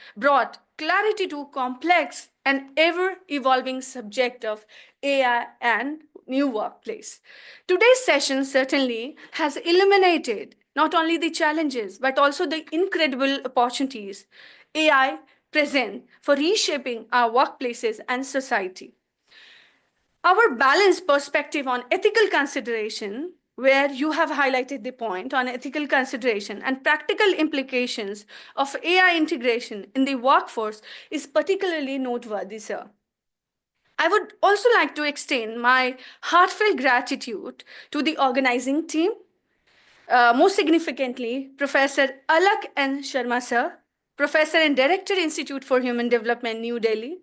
clarity to complex and ever-evolving subject of AI and new workplace. Today's session certainly has illuminated not only the challenges, but also the incredible opportunities AI present for reshaping our workplaces and society. Our balanced perspective on ethical consideration, where you have highlighted the point on ethical consideration and practical implications of AI integration in the workforce, is particularly noteworthy, sir. I would also like to extend my heartfelt gratitude to the organizing team, most significantly, Professor Alak N. Sharma, sir, Professor and Director, Institute for Human Development, New Delhi,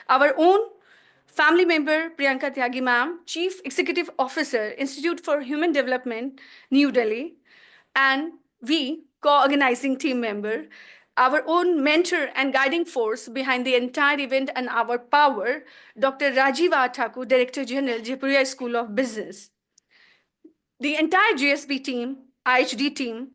our own family member, Priyanka Tyagi ma'am, Chief Executive Officer, Institute for Human Development, New Delhi, and we, co-organizing team member, our own mentor and guiding force behind the entire event and our power, Dr. Rajiv Thakur, Director General, Jaipuriya School of Business. The entire GSB team, IHD team,